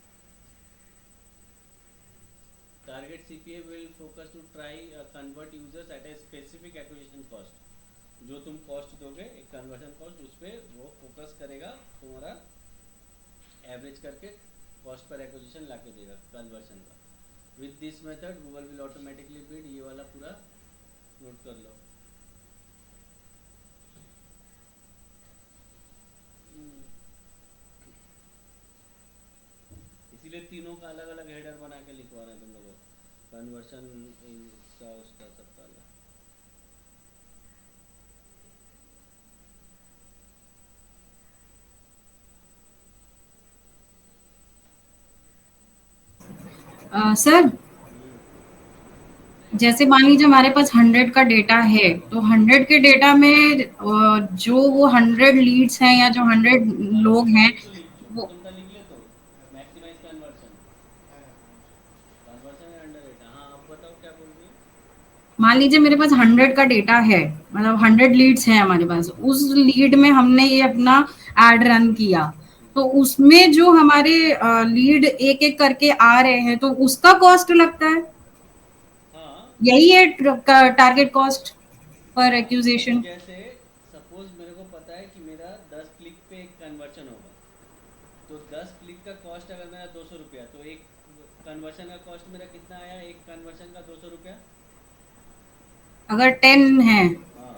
Target CPA will focus to try convert users at a specific acquisition cost. जो तुम कॉस्ट दोगे एक कन्वर्शन कॉस्ट, उस पर वो फोकस करेगा, तुम्हारा एवरेज करके कॉस्ट पर एक्विजिशन ला के देगा कन्वर्शन का। With this method Google will automatically bid, ये वाला पूरा नोट कर लो। इसीलिए तीनों का अलग अलग हेडर बना के लिखवा रहे हैं तुम लोगों को, कन्वर्शन इसका उसका सबका अलग। सर जैसे मान लीजिए हमारे पास 100 का डेटा है, तो 100 के डेटा में जो वो 100 लीड्स हैं या जो 100 लोग हैं वो तुमका लिख ले तो maximise conversion, conversion and under data. हाँ, अब बताओ क्या बोल रही है। मान लीजिए मेरे पास 100 का डेटा है, मतलब 100 लीड्स हैं हमारे पास, उस लीड में हमने ये अपना एड रन किया, तो उसमें जो हमारे लीड एक एक करके आ रहे हैं तो उसका कॉस्ट लगता है, हाँ, यही है टारगेट कॉस्ट पर एक्यूजेशन। जैसे सपोज मेरे को पता है कि मेरा क्लिक का कॉस्ट अगर मेरा 200 रुपया, तो एक कन्वर्शन का कॉस्ट मेरा कितना आया, एक कन्वर्शन का 200 रुपया। अगर 10 है, हाँ,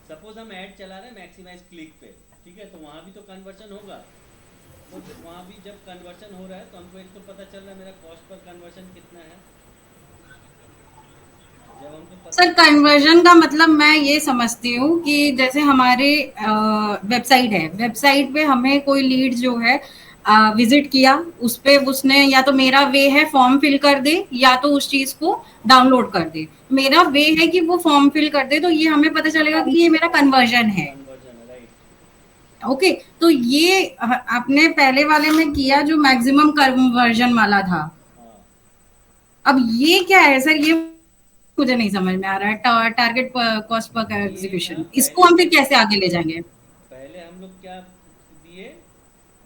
सपोज हम ऐड चला रहे हैं मैक्सिमाइज क्लिक पे, ठीक है, तो वहाँ भी तो कन्वर्शन होगा। तो वहाँ भी जब कन्वर्शन हो रहा है तो हमको एक तो पता चल रहा है मेरा कॉस्ट पर कन्वर्शन कितना है। जब हमको पता सर कन्वर्जन का मतलब मैं ये समझती हूँ कि जैसे हमारे वेबसाइट है, वेबसाइट पे हमें कोई लीड जो है विजिट किया, उस पे उसने या तो मेरा वे है फॉर्म फिल कर दे या तो उस चीज को डाउनलोड कर दे। मेरा वे है कि वो फॉर्म फिल कर दे, तो ये हमें पता चलेगा कि ये मेरा कन्वर्जन है। कन्वर्जन है, राइट। ओके, तो ये आपने पहले वाले में किया जो मैक्सिमम कन्वर्जन वाला था। हाँ, अब ये क्या है सर, ये मुझे नहीं समझ में आ रहा है। टारगेट कॉस्ट पर ये एग्जीक्यूशन, ना इसको हम फिर कैसे आगे ले जाएंगे? पहले हम लोग क्या दिए,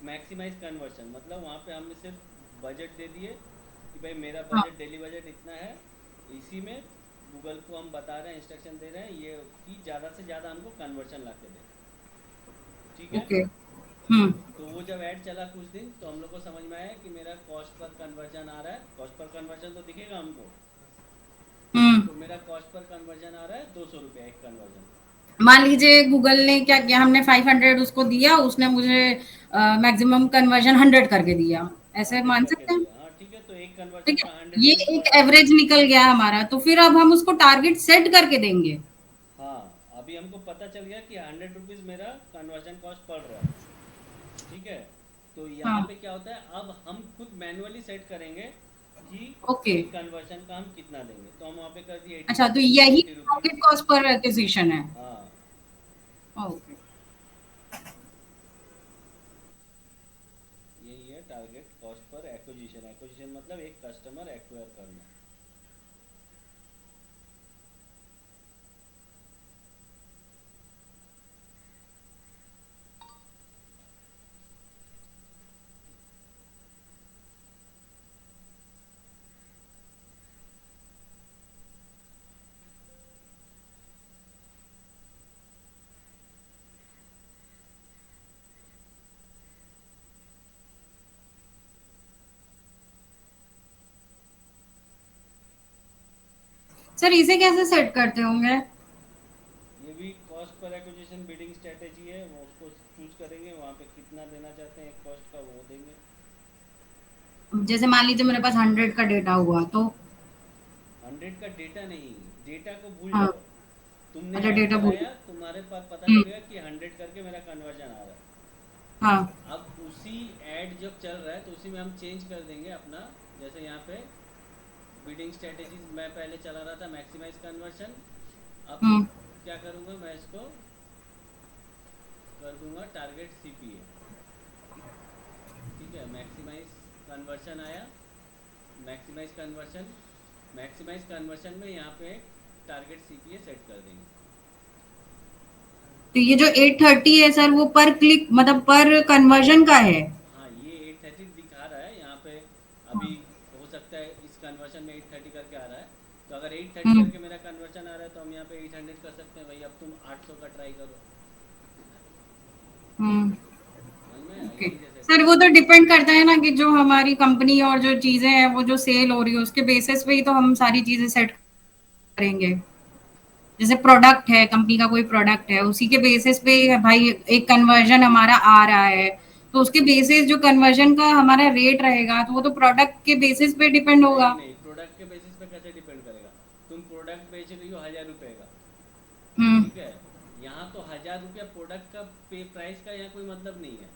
मैक्सिमाइज कन्वर्शन, मतलब वहाँ पे हमने सिर्फ बजट दे दिए कि भाई मेरा हाँ, बजट डेली बजट इतना है। इसी में गूगल को हम बता रहे हैं, इंस्ट्रक्शन दे रहे हैं ये कि ज़्यादा से ज़्यादा हमको कन्वर्शन ला के दे, ठीक है। ओके। तो वो जब ऐड चला कुछ दिन तो हम लोग को समझ में आया कि मेरा कॉस्ट पर कन्वर्जन आ रहा है, कॉस्ट पर कन्वर्जन तो दिखेगा हमको, हम्म। तो मेरा कॉस्ट पर कन्वर्जन आ रहा है 200 रुपया एक कन्वर्जन। मान लीजिए गूगल ने क्या किया, हमने 500 उसको दिया, उसने मुझे मैक्सिमम कन्वर्जन 100 करके दिया, ऐसे 100 मान करके सकते हैं? दिया, हाँ ठीक है, तो एक कन्वर्जन ठीक है, का 100 ये रुपीज एक पर। एवरेज निकल गया हमारा, तो फिर अब हम उसको टारगेट सेट करके देंगे। हाँ, अभी हमको पता चल गया कि 100 रुपीज़ मेरा कन्वर्जन कॉस्ट पड़ रहा है, ठीक है। तो यहाँ हाँ, पे क्या होता है, अब हम खुद मैनुअली सेट करेंगे कि ओके। एक कन्वर्जन का हम कितना देंगे, तो हम वहाँ पे कर दिए 80 अच्छा, तो रुपीज़, यही 80 target rupees. Cost per acquisition है। हाँ, ओके। यही है target cost per acquisition. Acquisition मतलब एक कस्टमर एक्वायर करना। सर इसे कैसे सेट करते होंगे? ये भी cost per acquisition bidding strategy है, वो उसको चूज करेंगे, वहाँ पे कितना देना चाहते हैं एक कॉस्ट का वो देंगे। जैसे मान लीजिए मेरे पास 100 का डेटा हुआ तो? 100 का डेटा नहीं, डेटा को भूल हाँ, जाओ। तुमने अच्छा, ऐड डेटा भूल। चलाया, तुम्हारे पास पता हम्म। चलेगा कि 100 करके मेरा कन्वर्जन आ रहा है। हाँ। अब उसी ऐड जब चल रहा है तो उसी में हम चेंज कर देंगे अपना। जैसे यहाँ पे बिडिंग स्ट्रेटेजीज मैं पहले चला रहा था मैक्सिमाइज कन्वर्शन, अब हम्म। क्या करूँगा, मैं इसको कर दूंगा टारगेट सीपीए, ठीक है। मैक्सिमाइज कन्वर्शन आया, मैक्सिमाइज कन्वर्शन में यहाँ पे टारगेट सीपीए सेट कर देंगे। तो ये जो 830 है सर, वो पर क्लिक मतलब पर कन्वर्जन का है? हाँ, ये 830 दिखा रहा है यहाँ पे। अभी हो सकता है इस कन्वर्शन में 830 करके आ रहा है, तो अगर 830 हम्म। करके मेरा कन्वर्शन आ रहा है तो हम यहाँ पे 800 कर सकते हैं। भाई अब तुम 800 का ट्राई करो, हम्म। समझ में आया? ओके यही जैसे सर, वो तो डिपेंड करता है ना कि जो हमारी कंपनी और जो चीजें हैं वो जो सेल हो रही है उसके बेसिस पे ही तो हम सारी चीजें सेट करेंगे। जैसे प्रोडक्ट है, कंपनी का कोई प्रोडक्ट है, उसी के बेसिस पे भाई एक कन्वर्जन हमारा आ रहा है, तो उसके बेसिस जो कन्वर्जन का हमारा रेट रहेगा तो वो तो प्रोडक्ट के बेसिस पे डिपेंड होगा। नहीं नहीं, प्रोडक्ट के बेसिस पे कैसे डिपेंड करेगा? तुम प्रोडक्ट बेच रही हो 1000 रुपये का, हम्म। ठीक है। यहाँ तो 1000 रुपया प्रोडक्ट का पे प्राइस का यहाँ कोई मतलब नहीं है।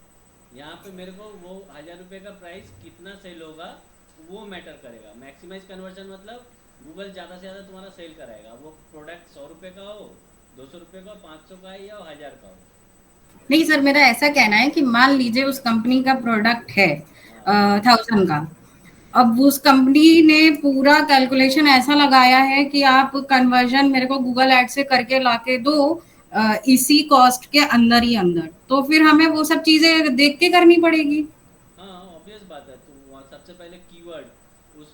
यहाँ पे मेरे को वो 1000 रुपये का प्राइस कितना सेल होगा वो मैटर करेगा। मैक्सिमाइज कन्वर्जन मतलब गूगल ज़्यादा से ज़्यादा तुम्हारा सेल कराएगा। वो प्रोडक्ट 100 रुपये का हो, 200 रुपये का हो, 500 का है या 1000 का हो। नहीं सर, मेरा ऐसा कहना है कि मान लीजिए उस कंपनी का प्रोडक्ट है हाँ 1000 का, अब उस कंपनी ने पूरा कैलकुलेशन ऐसा लगाया है कि आप कन्वर्जन मेरे को गूगल एड से करके लाके दो इसी कॉस्ट के अंदर ही अंदर, तो फिर हमें वो सब चीजें देख के करनी पड़ेगी। हाँ, ऑब्वियस बात है। तो वहाँ सबसे पहले कीवर्ड, उस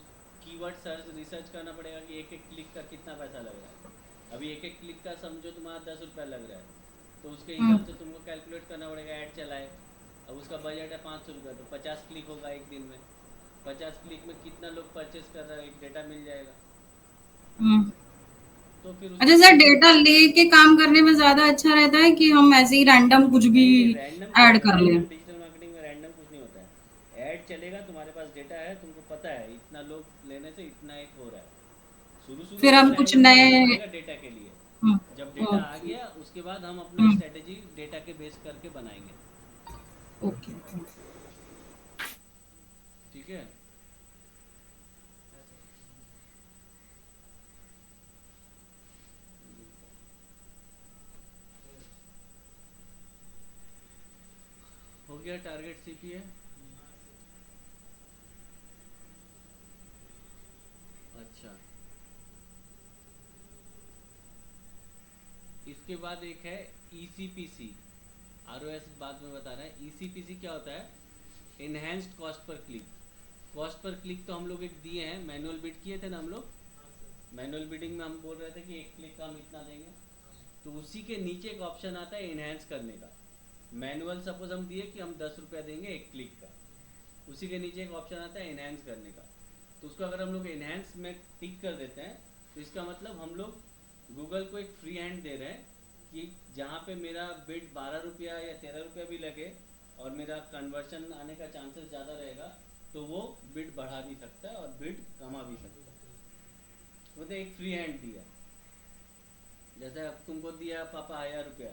कीवर्ड सर्च रिसर्च करना पड़ेगा कि एक एक क्लिक का कितना पैसा लग रहा है। अभी एक एक क्लिक का समझो तुम्हारा 10 रुपया लग रहा है, तो उसके हिसाब से तुमको कैलकुलेट करना पड़ेगा। ऐड चलाए, अब उसका बजट है 500 रुपया, तो 50 क्लिक होगा एक दिन में। 50 क्लिक में कितना लोग परचेस कर रहा है, एक डेटा मिल जाएगा। हम्म। तो फिर अच्छा सर, डेटा लेके काम करने में ज्यादा अच्छा रहता है कि हम ऐसे ही रैंडम कुछ भी नहीं, रैंडम क्या ऐड होगा, कर लें? रैंडम डिजिटल मार्केटिंग में रैंडम कुछ नहीं होता है। ऐड चलेगा, तुम्हारे पास डेटा है, तुमको पता है इतना लोग लेने से इतना एक हो रहा है। शुरू शुरू फिर में हम कुछ रैंडम नए। करना पड़ेगा डेटा के लिए। हम्म, जब डेटा आ ओके। गया उसके बाद हम अपना हम्म, स्ट्रेटेजी डेटा के बेस करके बनाएंगे। ओके। ठीक है। हो गया टारगेट सीपीए। अच्छा, इसके बाद एक है ECPC। ROS बाद में बता रहे हैं। ECPC क्या होता है? Enhanced cost per click. Cost per click तो हम लोग एक दिए हैं, मैनुअल बिड किए थे ना हम लोग। मैनुअल बिडिंग में हम बोल रहे थे कि एक क्लिक का हम इतना देंगे, तो उसी के नीचे एक ऑप्शन आता है इनहेंस करने का। मैनुअल सपोज हम दिए कि हम 10 रुपया देंगे एक क्लिक का, उसी के नीचे एक ऑप्शन आता है इनहेंस करने का। तो उसको अगर हम लोग इनहेंस में टिक कर देते हैं तो इसका मतलब हम लोग गूगल को एक फ्री हैंड दे रहे हैं कि जहाँ पे मेरा बिड 12 रुपया या 13 रुपया भी लगे और मेरा कन्वर्शन आने का चांसेस ज़्यादा रहेगा, तो वो बिड बढ़ा भी सकता है और बिड कमा भी सकता है। वो तो एक फ्री हैंड दिया। जैसे अब तुमको दिया पापा 1000 रुपया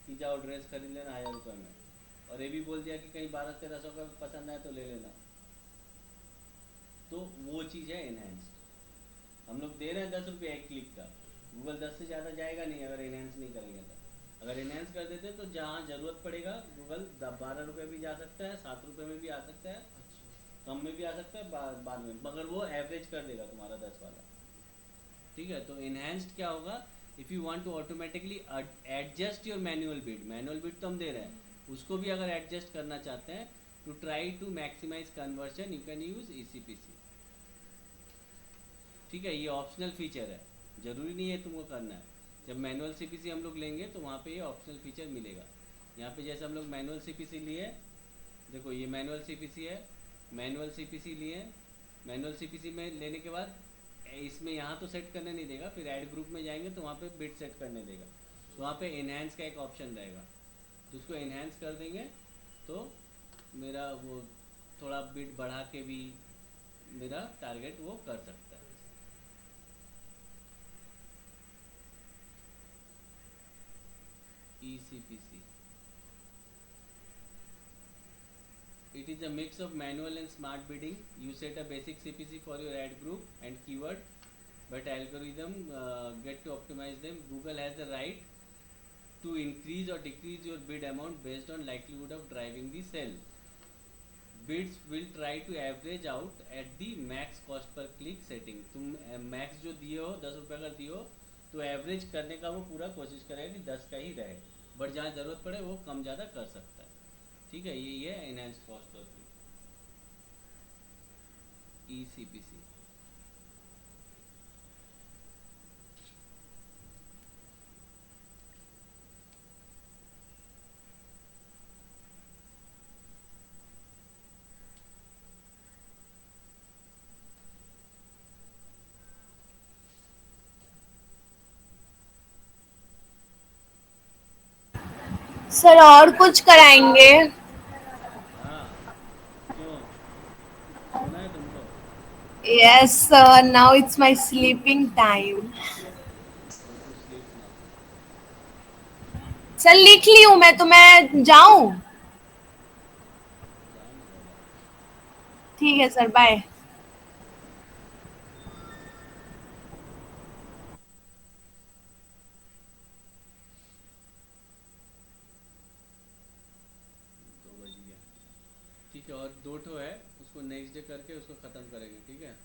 कि जाओ ड्रेस खरीद लेना 1000 रुपये में, और ये भी बोल दिया कि कहीं 1200-1300 का पसंद आए तो ले लेना। तो वो चीज़ है इनहेंस्ड। हम लोग दे रहे हैं 10 रुपये एक क्लिक का, गूगल 10 से ज़्यादा जाएगा नहीं अगर इनहेंस नहीं करेंगे तो। अगर इनहेंस कर देते तो जहाँ ज़रूरत पड़ेगा गूगल 12 रुपये भी जा सकता है, 7 रुपये में भी आ सकता है, कम में भी आ सकता है, बाद में, मगर वो एवरेज कर देगा तुम्हारा 10 वाला। ठीक है। तो इनहेंस्ड क्या होगा? If you want to automatically adjust your manual bid. Manual bid तो हम दे रहे हैं, उसको भी अगर एडजस्ट करना चाहते हैं to try to maximise conversion, you can use ECPC। ठीक है, ये ऑप्शनल फीचर है, जरूरी नहीं है तुमको करना है। जब मैनुअल CPC हम लोग लेंगे तो वहाँ पे ये ऑप्शनल फीचर मिलेगा। यहाँ पे जैसे हम लोग मैनुअल CPC लिए, देखो ये मैनुअल CPC है, मैनुअल CPC लिए। मैनुअल CPC में लेने के बाद इसमें यहाँ तो सेट करने नहीं देगा, फिर ऐड ग्रुप में जाएंगे तो वहाँ पे बिट सेट करने देगा, तो वहाँ पे इनहेंस का एक ऑप्शन रहेगा, तो उसको इनहेंस कर देंगे तो मेरा वो थोड़ा बिट बढ़ा के भी मेरा टारगेट वो कर सकता है। ECPC, it is a mix of manual and smart bidding. You set a basic CPC for your ad group and keyword, but algorithm get to optimize them. Google has the right to increase or decrease your bid amount based on likelihood of driving the sale. Bids will try to average out at the max cost per click setting. तुम max जो दिए हो 10 रुपये अगर दिए हो तो average करने का वो पूरा कोशिश करेगा कि 10 का ही रहे, बट जहाँ ज़रूरत पड़े वो कम ज़्यादा कर सकता है। ठीक है, ये है enhanced cost per click, ECPC। Sir और कुछ कराएंगे? हाँ, क्यों, सोना है तुमको? Yes sir, now it's my sleeping time. Go to sleep now। Sir लिख ली हूँ मैं, तो मैं जाऊँ? जाओ ना बाबा। ठीक है सर, बाय। तो बज गया। ठीक है, और 2 ठो है, उसको नेक्स्ट डे करके उसको ख़त्म करेंगे। ठीक है।